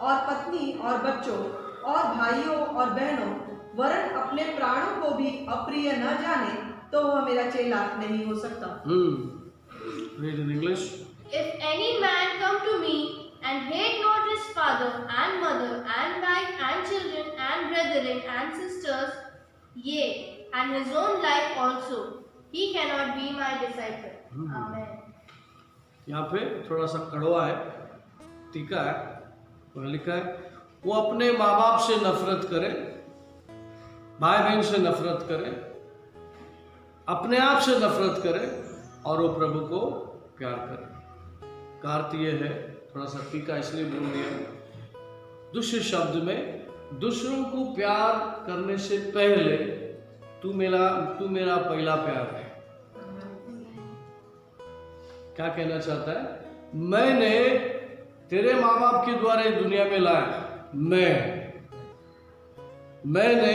और पत्नी और बच्चों और भाइयों और बहनों वरन अपने प्राणों को भी अप्रिय न जाने, तो वह मेरा चेला नहीं हो सकता। Read in English. If any man come to me and hate not his father and mother and wife and children and brethren and sisters, yea, and his own life also, he cannot be my disciple. Amen. यहाँ पे थोड़ा सा कड़वा है, टीका है, वह लिखा है वो अपने माँ बाप से नफरत करे, भाई बहन से नफरत करे, अपने आप से नफरत करे और वो प्रभु को प्यार करे। का अर्थ ये है, थोड़ा सा टीका इसलिए बोल दिया, दूसरे शब्द में दूसरों को प्यार करने से पहले तू मेरा पहला प्यार है। क्या कहना चाहता है? मैंने तेरे माँ बाप के द्वारा दुनिया में लाया, मैंने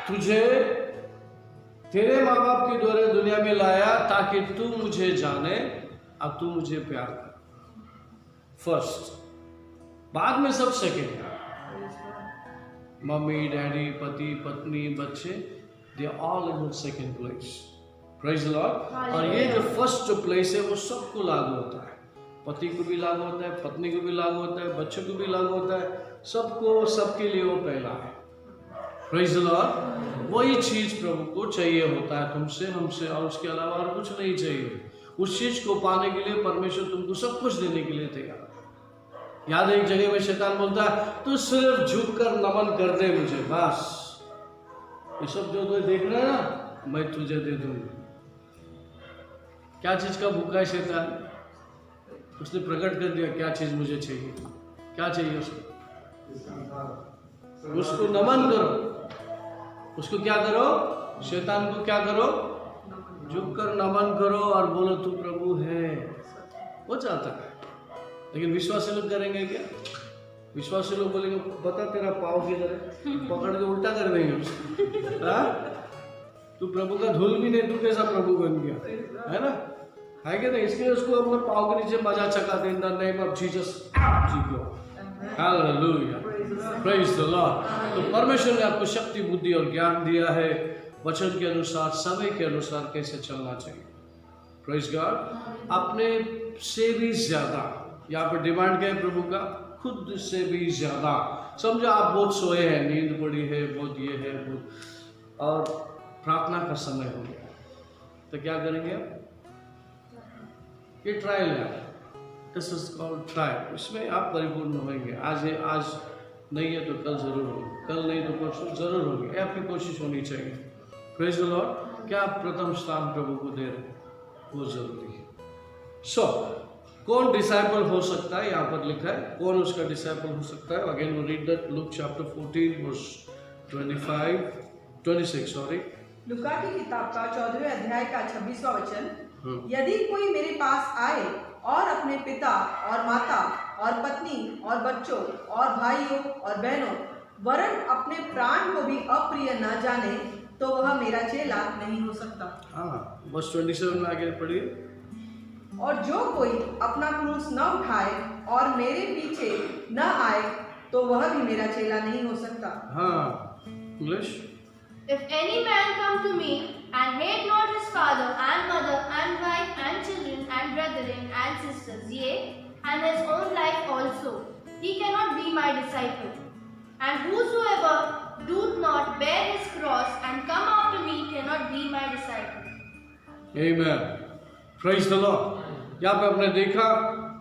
तुझे तेरे माँ बाप के द्वारा दुनिया में लाया ताकि तू मुझे जाने और तू मुझे प्यार कर। फर्स्ट, बाद में सब सेकेंड। मम्मी डैडी पति पत्नी बच्चे, they are all in second place. Praise the lord. और ये जो फर्स्ट जो प्लेस है वो सबको लागू होता है, पति को भी लागू होता है, पत्नी को भी लागू होता है, बच्चों को भी लागू होता है, सबको, सबके लिए वो पहला है। Praise the Lord. वही चीज प्रभु को चाहिए होता है तुमसे हमसे, और उसके अलावा और कुछ नहीं चाहिए। उस चीज को पाने के लिए परमेश्वर तुमको सब कुछ देने के लिए तैयार है। याद है एक जगह में शैतान बोलता है तू सिर्फ झुककर नमन कर दे मुझे, बस ये सब जो तुझे देख रहा है ना मैं तुझे दे दूंगा। क्या चीज का भूखा है शैतान? उसने प्रकट कर दिया क्या चीज मुझे चाहिए। क्या चाहिए उसको? उसको नमन करो। उसको क्या करो? शैतान को क्या करो? झुककर नमन करो और बोलो तू प्रभु है। वो चाहता है, लेकिन विश्वासी लोग करेंगे क्या? विश्वासी लोग बोलेंगे बता तेरा पाँव किधर है, पकड़ के उल्टा कर देंगे उसको। हाँ? तू प्रभु का धूल भी नहीं, तू कैसा प्रभु बन गया, है ना? है क्या नहीं? इसलिए उसको अपने पाँव के नीचे मजा चका दे, in the name of Jesus ji को। Hallelujah, praise the lord. तो परमेश्वर ने आपको शक्ति बुद्धि और ज्ञान दिया है वचन के अनुसार, समय के अनुसार कैसे चलना चाहिए। Praise God. अपने से भी ज्यादा, यहाँ पे डिमांड क्या है प्रभु का? खुद से भी ज्यादा। समझो आप बहुत सोए हैं, नींद पड़ी है, बहुत ये है, बहुत, और प्रार्थना का समय हो गया, तो क्या करेंगे आप? ये ट्रायल है, दिस इज कॉल्ड ट्रायल। इसमें आप परिपूर्ण होंगे। आज है, आज नहीं है तो कल जरूर होगी, कल नहीं तो परसों जरूर होगी। आपकी कोशिश होनी चाहिए। Praise the Lord. क्या आप प्रथम स्थान प्रभु को दे रहे हैं? वो जरूरी है। सो कौन डिसाइपल हो सकता है? यहाँ पर लिखा है कौन उसका डिसाइपल हो सकता है। Again we read that, Luke chapter 14 verse 26 sorry. लूका की किताब का 14वें अध्याय का 26वां वचन, यदि कोई मेरे पास आए और अपने पिता और माता और पत्नी और बच्चों और भाइयों और बहनों वरन अपने प्राण को भी अप्रिय न जाने तो वह मेरा चेला नहीं हो सकता। हाँ, बस 27 में आगे पढ़िए। और जो कोई अपना क्रूस न उठाए और मेरे पीछे न आए तो वह भी मेरा चेला नहीं हो सकता। हाँ, English. If any man come to me and hate not his father and mother and wife and children and brethren and sisters, yea, and his own life also, he cannot be my disciple. And whosoever doth not bear his cross and come after me cannot be my disciple. Amen. Praise the Lord. यहाँ पे आपने देखा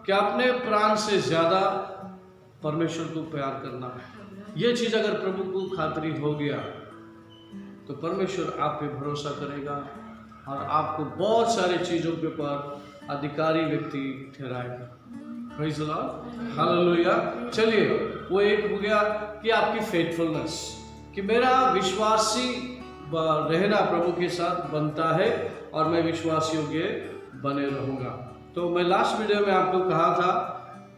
कि अपने प्राण से ज्यादा परमेश्वर को प्यार करना है। ये चीज अगर प्रभु को खातरी हो गया तो परमेश्वर आप पे भरोसा करेगा और आपको बहुत सारी चीजों के ऊपर अधिकारी व्यक्ति ठहराएगा। Praise the lord, hallelujah. चलिए, वो एक हो गया कि आपकी फेथफुलनेस, कि मेरा विश्वासी रहना प्रभु के साथ बनता है और मैं विश्वास योग्य बने रहूँगा। तो मैं लास्ट वीडियो में आपको कहा था,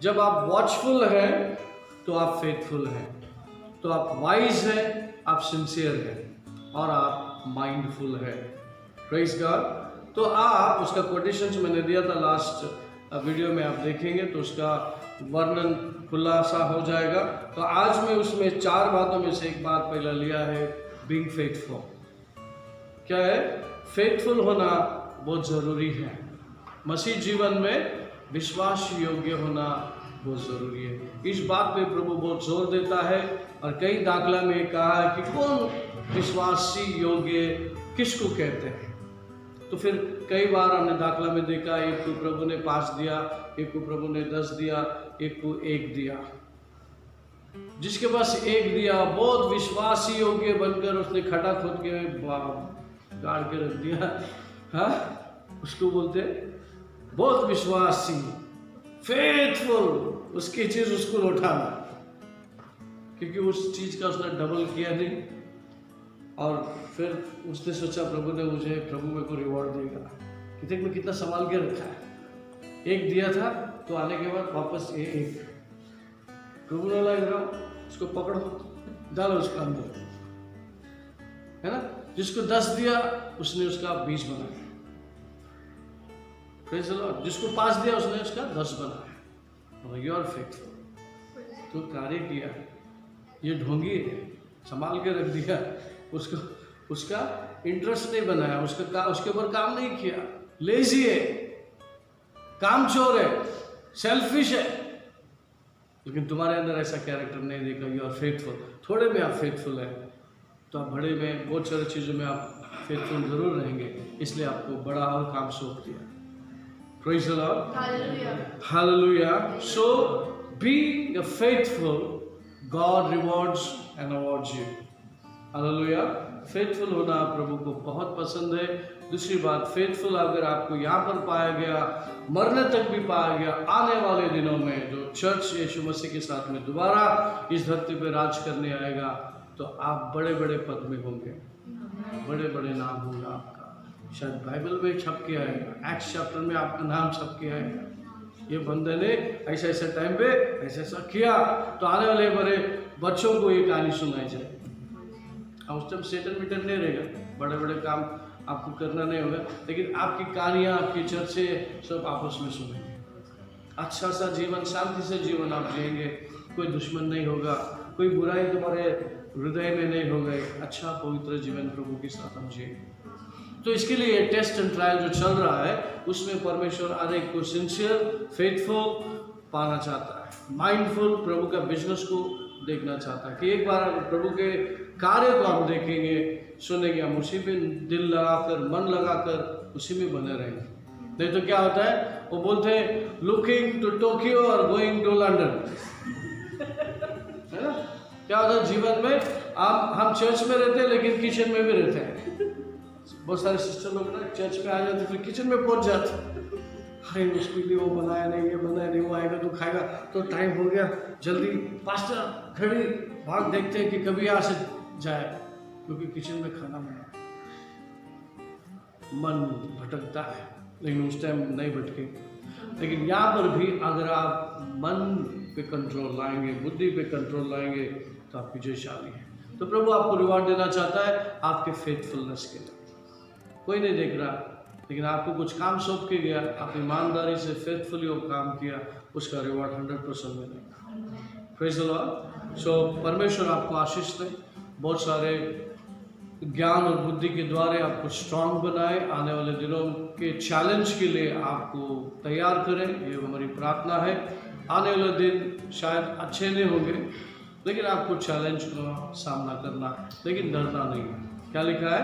जब आप वॉचफुल हैं तो आप फेथफुल हैं, तो आप वाइज हैं, आप सिंसियर हैं और आप माइंडफुल है। Praise God. तो आप उसका कोटेशंस मैंने दिया था लास्ट वीडियो में, आप देखेंगे तो उसका वर्णन खुलासा हो जाएगा। तो आज मैं उसमें 4 बातों में से एक बात पहला लिया है, बीइंग फेथफुल। क्या है? फेथफुल होना बहुत ज़रूरी है। मसीह जीवन में विश्वास योग्य होना बहुत ज़रूरी है। इस बात पे प्रभु बहुत जोर देता है और कई दाखला में कहा है कि कौन विश्वासी योग्य किसको कहते हैं। तो फिर कई बार हमने दाखला में देखा, एक को प्रभु ने 5 दिया, एक को प्रभु ने 10 दिया, एक को 1 दिया। जिसके पास 1 दिया बहुत विश्वासी योग्य बनकर उसने खड़ा खोद के गाड़ के रख दिया, हाँ, उसको बोलते बहुत विश्वासी, फेथफुल, उसकी चीज उसको लौटाना, क्योंकि उस चीज का उसने डबल किया नहीं। और फिर उसने सोचा प्रभु मेरे को रिवॉर्ड देगा, कि देख मैं कितना संभाल के रखा है। 1 दिया था तो आने के बाद वापस 1 प्रभु ने लग रहा, उसको पकड़ो, डालो उसका अंदर, है ना। जिसको 10 दिया उसने उसका 20 बनाया, जिसको 5 दिया उसने उसका 10 बनाया। यू आर फेथफुल, तो कार्य किया, ये ढोंगी है, संभाल के रख दिया, उसका इंटरेस्ट नहीं बनाया, उसके ऊपर काम नहीं किया, लेजी है, कामचोर है, सेल्फिश है। लेकिन तुम्हारे अंदर ऐसा कैरेक्टर नहीं देखा, यू आर फेथफुल। थोड़े में आप फेथफुल है तो आप बड़े में बहुत सारी चीज़ों में आप फेथफुल जरूर रहेंगे, इसलिए आपको बड़ा और काम सौंप दिया। Praise the Lord. Hallelujah. Hallelujah. So being a faithful, God rewards and awards you. Hallelujah. Faithful होना प्रभु को बहुत पसंद है। दूसरी बात, फेथफुल अगर आपको यहाँ पर पाया गया, मरने तक भी पाया गया, आने वाले दिनों में जो चर्च यीशु मसीह के साथ में दोबारा इस धरती पर राज करने आएगा, तो आप बड़े बड़े पद में होंगे, बड़े बड़े नाम होगा आपका, शायद बाइबल में छप के आएगा, एक्ट्स चैप्टर में आपका नाम छप के आएगा। ये बंदे ने ऐसा ऐसा टाइम पे ऐसा ऐसा किया, तो आने वाले बड़े बच्चों को ये कहानी सुनाई जाए। उस टाइम सेटन मिटन नहीं रहेगा, बड़े बड़े काम आपको करना नहीं होगा, लेकिन आपकी कहानियाँ, आपकी चर्चे सब आपस में सुनेंगे। अच्छा सा जीवन, शांति से जीवन आप जिएंगे, कोई दुश्मन नहीं होगा, कोई बुराई तुम्हारे हृदय में नहीं होगा, अच्छा पवित्र जीवन प्रभु के साथ हम जिएंगे। तो इसके लिए टेस्ट एंड ट्रायल जो चल रहा है, उसमें परमेश्वर हर एक को सिंसियर, फेथफुल पाना चाहता है, माइंडफुल, प्रभु का बिजनेस को देखना चाहता है, कि एक बार प्रभु के कार्य को हम देखेंगे, सुनेंगे, हम उसी में दिल लगाकर, मन लगाकर उसी में बने रहेंगे। नहीं तो क्या होता है, वो बोलते हैं लुकिंग टू टोक्यो और गोइंग टू लंदन, है ना। क्या होता है जीवन में, हम चर्च में रहते हैं लेकिन किचन में भी रहते हैं। बहुत सारे सिस्टर लोग ना चर्च में आ जाते फिर किचन में पहुंच जाते, अरे उसके लिए वो बनाया नहीं, ये बनाया नहीं, वो आएगा तो खाएगा, तो टाइम हो गया, जल्दी पास्टर घड़ी भाग, देखते हैं कि कभी आ से जाए, क्योंकि किचन में खाना बना। मन भटकता है, लेकिन उस टाइम नहीं भटके। लेकिन यहाँ पर भी अगर आप मन पे कंट्रोल लाएंगे, बुद्धि पे कंट्रोल लाएंगे, तो आप विजयशाली हैं। तो प्रभु आपको रिवॉर्ड देना चाहता है आपके फेथफुलनेस के लिए। कोई नहीं देख रहा, लेकिन आपको कुछ काम सौंप के गया, आप ईमानदारी से फेथफुली वो काम किया, उसका रिवॉर्ड 100% मिलेगा। Praise the lord. सो परमेश्वर आपको आशीष दे, बहुत सारे ज्ञान और बुद्धि के द्वारा आपको स्ट्रांग बनाए, आने वाले दिनों के चैलेंज के लिए आपको तैयार करें, ये हमारी प्रार्थना है। आने वाले दिन शायद अच्छे नहीं होंगे, लेकिन आपको चैलेंज का सामना करना है, लेकिन डरना नहीं है। क्या लिखा है?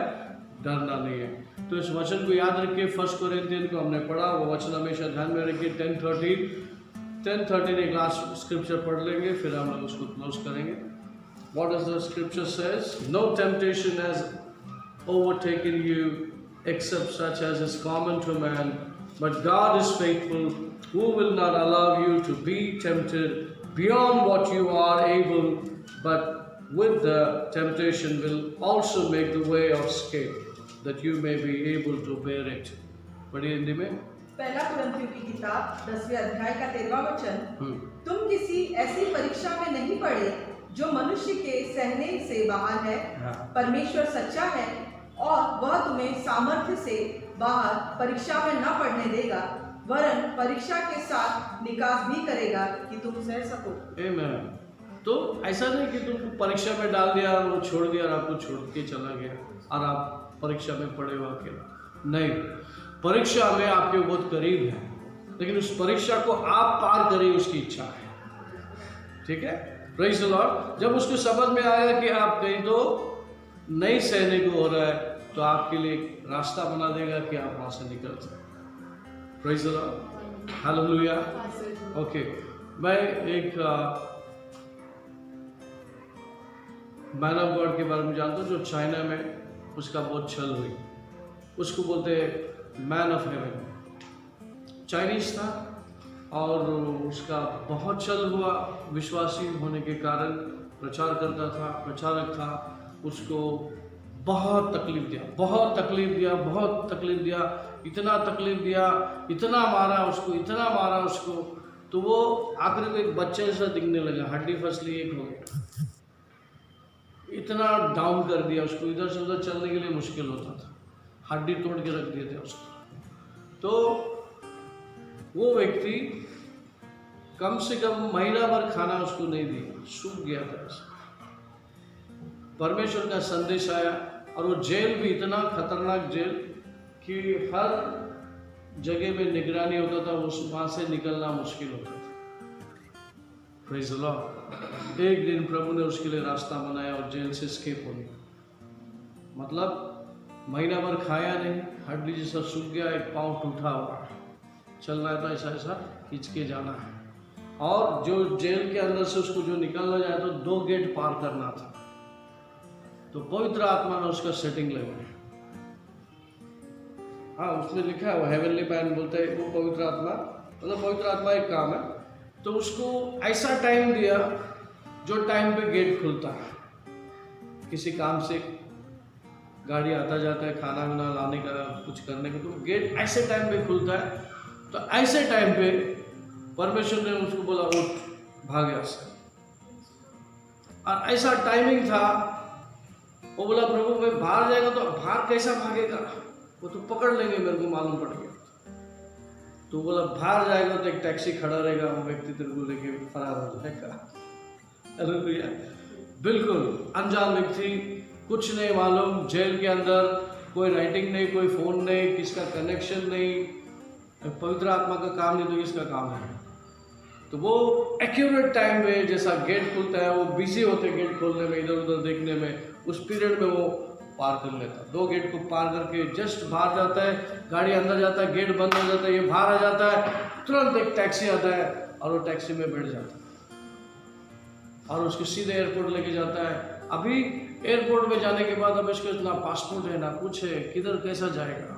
डरना नहीं है। तो इस वचन को याद रखिए, 1 कोरिन्थियन को हमने पढ़ा, वो वचन हमेशा ध्यान में रखिए। 10:13 एक लास्ट स्क्रिप्चर पढ़ लेंगे, फिर हम लोग उसको क्लोज करेंगे। What does the scripture says? No temptation has overtaken you except such as is common to man, but God is faithful, who will not allow you to be tempted beyond what you are able, but with the temptation will also make the way of escape, that you may be able to bear it. पढ़िए हिंदी में। पहला कुरिन्थियों की किताब 10वें अध्याय का 13वां वचन, तुम किसी ऐसी परीक्षा में नहीं पड़े जो मनुष्य के सहने से बाहर है। परमेश्वर सच्चा है और वह तुम्हें सामर्थ्य से बाहर परीक्षा में न पड़ने देगा, वरन परीक्षा के साथ निकास भी करेगा कि तुम सह सको। आमीन। तो ऐसा नहीं कि तुमको परीक्षा में डाल दिया और वो छोड़ दिया और आपको छोड़ के चला गया और आप परीक्षा में पड़े हुए अकेला। नहीं, परीक्षा में आपके बहुत करीब है, लेकिन उस परीक्षा को आप पार करें उसकी इच्छा है। ठीक है, प्रेज़ द लॉर्ड। जब उसको समझ में आया कि आप कहीं तो नहीं सहने को हो रहा है, तो आपके लिए एक रास्ता बना देगा कि आप वहाँ से निकल जाए। Praise the lord, hallelujah. Okay, मैं एक मैन ऑफ गॉड के बारे में जानता हूँ जो चाइना में उसका बहुत छल हुई। उसको बोलते हैं मैन ऑफ हेवन। चाइनीज था और उसका बहुत छल हुआ। विश्वासी होने के कारण प्रचार करता था, प्रचारक था। उसको बहुत तकलीफ दिया, बहुत तकलीफ दिया, बहुत तकलीफ दिया, इतना तकलीफ दिया, इतना मारा उसको, इतना मारा उसको, तो वो आखिर को एक बच्चे जैसा दिखने लगा। हड्डी फसली एक हो गया, इतना डाउन कर दिया उसको, इधर से उधर चलने के लिए मुश्किल होता था, हड्डी तोड़ के रख दिए थे उसको। तो वो व्यक्ति कम से कम महीना भर खाना उसको नहीं दिया, सूख गया था। परमेश्वर का संदेश आया और वो जेल भी इतना खतरनाक जेल कि हर जगह में निगरानी होता था, उस वहाँ से निकलना मुश्किल होता था। Praise the Lord. एक दिन प्रभु ने उसके लिए रास्ता बनाया और जेल से एस्केप हो गया। मतलब महीना भर खाया नहीं, हड्डी जैसा सूख गया, एक पाँव टूटा हुआ, चल रहा था ऐसा ऐसा खींच के जाना है। और जो जेल के अंदर से उसको जो निकलना जाए तो 2 गेट पार करना था। तो पवित्र आत्मा ने उसका सेटिंग लगाया। हाँ, उसमें लिखा है वो हेवनली मैन बोलते हैं, वो पवित्र आत्मा, मतलब पवित्र आत्मा एक काम है। तो उसको ऐसा टाइम दिया जो टाइम पे गेट खुलता है। किसी काम से गाड़ी आता जाता है, खाना वाना लाने का, कुछ करने का, तो गेट ऐसे टाइम पे खुलता है। तो ऐसे टाइम पे परमेश्वर ने उसको बोला उठ, भाग यहाँ से। और ऐसा टाइमिंग था, वो बोला प्रभु मैं बाहर जाएगा तो बाहर कैसा भागेगा, वो तो पकड़ लेंगे, मेरे को मालूम पड़ गया। तो बोला बाहर जाएगा तो एक टैक्सी खड़ा रहेगा, वो व्यक्ति तेरे को लेके फरार हो जाएगा। हालेलुया। बिल्कुल अनजान व्यक्ति, कुछ नहीं मालूम, जेल के अंदर कोई राइटिंग नहीं, कोई फोन नहीं, किसका कनेक्शन नहीं, पवित्र आत्मा का काम नहीं तो किसका काम है। तो वो एक्यूरेट टाइम में जैसा गेट खुलता है, वो बिजी होते गेट खोलने में, इधर उधर देखने में, उस पीरियड में वो पार कर लेता। 2 गेट को पार करके जस्ट बाहर जाता है, गाड़ी अंदर जाता है, गेट बंद हो जाता है, ये बाहर आ जाता है, तुरंत एक टैक्सी आता है और वो टैक्सी में बैठ जाता है और उसको सीधे एयरपोर्ट लेके जाता है। अभी एयरपोर्ट में जाने के बाद अब इसके ना पासपोर्ट है ना कुछ है, किधर कैसा जाएगा।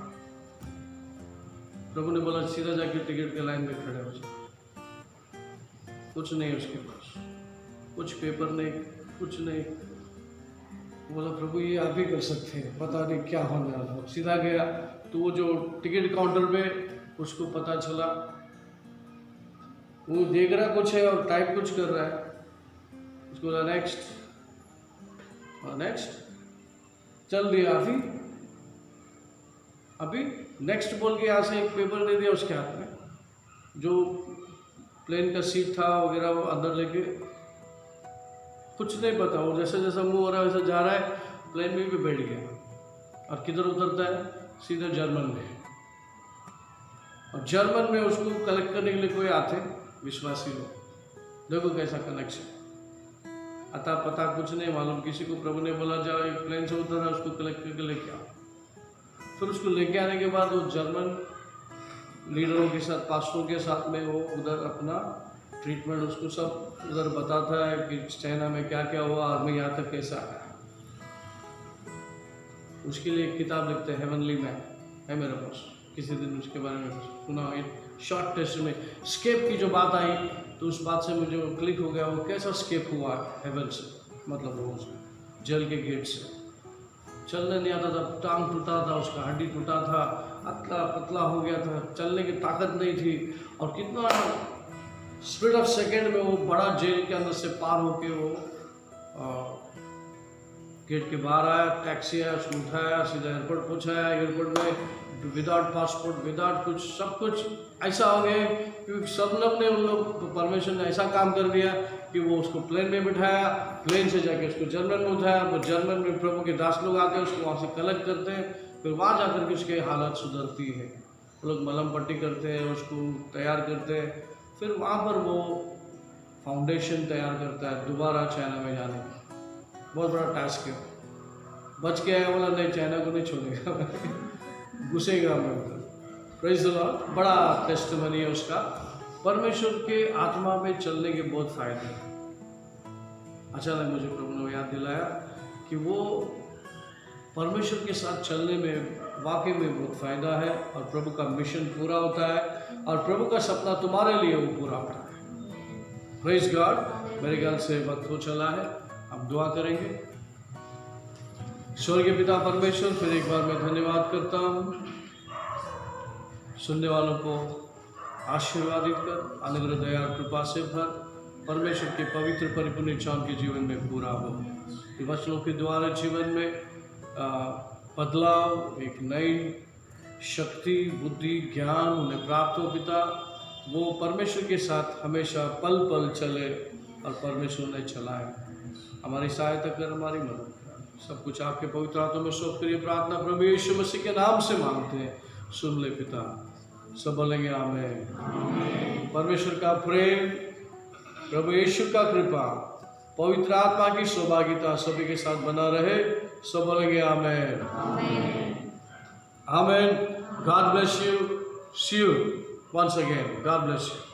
प्रभु ने बोला सीधा जाके टिकट के लाइन में खड़े हो जाए। कुछ नहीं उसके पास, कुछ पेपर नहीं, कुछ नहीं। बोला प्रभु ये आप ही कर सकते हैं, पता नहीं क्या होने वाला। सीधा गया तो वो जो टिकट काउंटर पे उसको पता चला, वो देख रहा कुछ है और टाइप कुछ कर रहा है। उसको बोला नेक्स्ट, नेक्स्ट चल दिया। अभी नेक्स्ट बोल के यहाँ से एक पेपर दे दिया उसके हाथ में, जो प्लेन का सीट था वगैरह, वो अंदर लेके कुछ नहीं पता, वो जैसे जैसा मुंह हो रहा है वैसे जा रहा है, प्लेन में भी बैठ गया। और किधर उतरता है, सीधे जर्मन में। और जर्मन में उसको कलेक्ट करने के लिए कोई आते विश्वासी लोग। देखो कैसा कनेक्शन, अता पता कुछ नहीं मालूम। किसी को प्रभु ने बोला जाओ एक प्लेन से उतर रहा है, उसको कलेक्ट करके लेके आओ। फिर उसको लेके आने के बाद वो जर्मन लीडरों के साथ, पास्टरों के साथ में वो उधर अपना ट्रीटमेंट उसको सब उधर बताता है कि चाइना में क्या क्या हुआ और मैं यहाँ तक कैसा आया। उसके लिए एक किताब लिखते हैं, हेवनली मैन है मेरे पास, किसी दिन उसके बारे में सुना। शॉर्ट टेस्ट में स्केप की जो बात आई तो उस बात से मुझे क्लिक हो गया, वो कैसा स्केप हुआ हेवन से, मतलब वो जेल के गेट से। चलने नहीं आता था, टांग टूटा था उसका, हड्डी टूटा था, अतला पतला हो गया था, चलने की ताकत नहीं थी। और कितना स्पीड ऑफ सेकेंड में वो बड़ा जेल के अंदर से पार होके वो गेट के बाहर आया, टैक्सी आया, उसको उठाया, सीधा एयरपोर्ट पहुँचाया। एयरपोर्ट में विदाउट पासपोर्ट, विदाउट कुछ, सब कुछ ऐसा हो गया क्योंकि सब लोग ने, उन लोग परमेश्वर ने ऐसा काम कर दिया कि वो उसको प्लेन में बिठाया, प्लेन से जाके उसको जर्मन में उठाया। वो जर्मन में प्रभु के दास लोग आते हैं, उसको वहाँ से कलेक्ट करते हैं, फिर वहाँ जाकर के उसकी हालत सुधरती है। वो लोग मलहम पट्टी करते हैं, उसको तैयार करते हैं, फिर वहाँ पर वो फाउंडेशन तैयार करता है दोबारा चाइना में जाने का। बहुत बड़ा टास्क है। बच के आया बोला नहीं चाइना को नहीं छोड़ेगा घुसेगा मैं उधर। Praise the Lord. बड़ा टेस्टिमनी है उसका। परमेश्वर के आत्मा में चलने के बहुत फायदे हैं। अचानक मुझे प्रभु ने याद दिलाया कि वो परमेश्वर के साथ चलने में वाकई में बहुत फ़ायदा है और प्रभु का मिशन पूरा होता है और प्रभु का सपना तुम्हारे लिए वो पूरा होता है। Praise God. मेरे ख्याल से वक्त हो चला है, अब दुआ करेंगे। स्वर्गीय पिता परमेश्वर, फिर एक बार मैं धन्यवाद करता हूँ। सुनने वालों को आशीर्वादित कर, अनुग्रह दया कृपा से भर। परमेश्वर के पवित्र परिपूर्ण इच्छा उनके जीवन में पूरा हो। ये वचनों के द्वारा जीवन में बदलाव, एक नई शक्ति, बुद्धि, ज्ञान उन्हें प्राप्त हो पिता। वो परमेश्वर के साथ हमेशा पल पल चले और परमेश्वर ने चलाए। हमारी सहायता कर, हमारी मदद कर। सब कुछ आपके पवित्र हाथों में सौंप कर ये प्रार्थना प्रभु यीशु मसीह के नाम से मांगते हैं। सुन ले पिता। सब बोलेंगे आमीन। परमेश्वर का प्रेम, प्रभु यीशु का कृपा, पवित्र आत्मा की सौभाग्यता सभी के साथ बना रहे। सब बोलेंगे आमीन। आमीन। God bless you. See you once again. God bless you.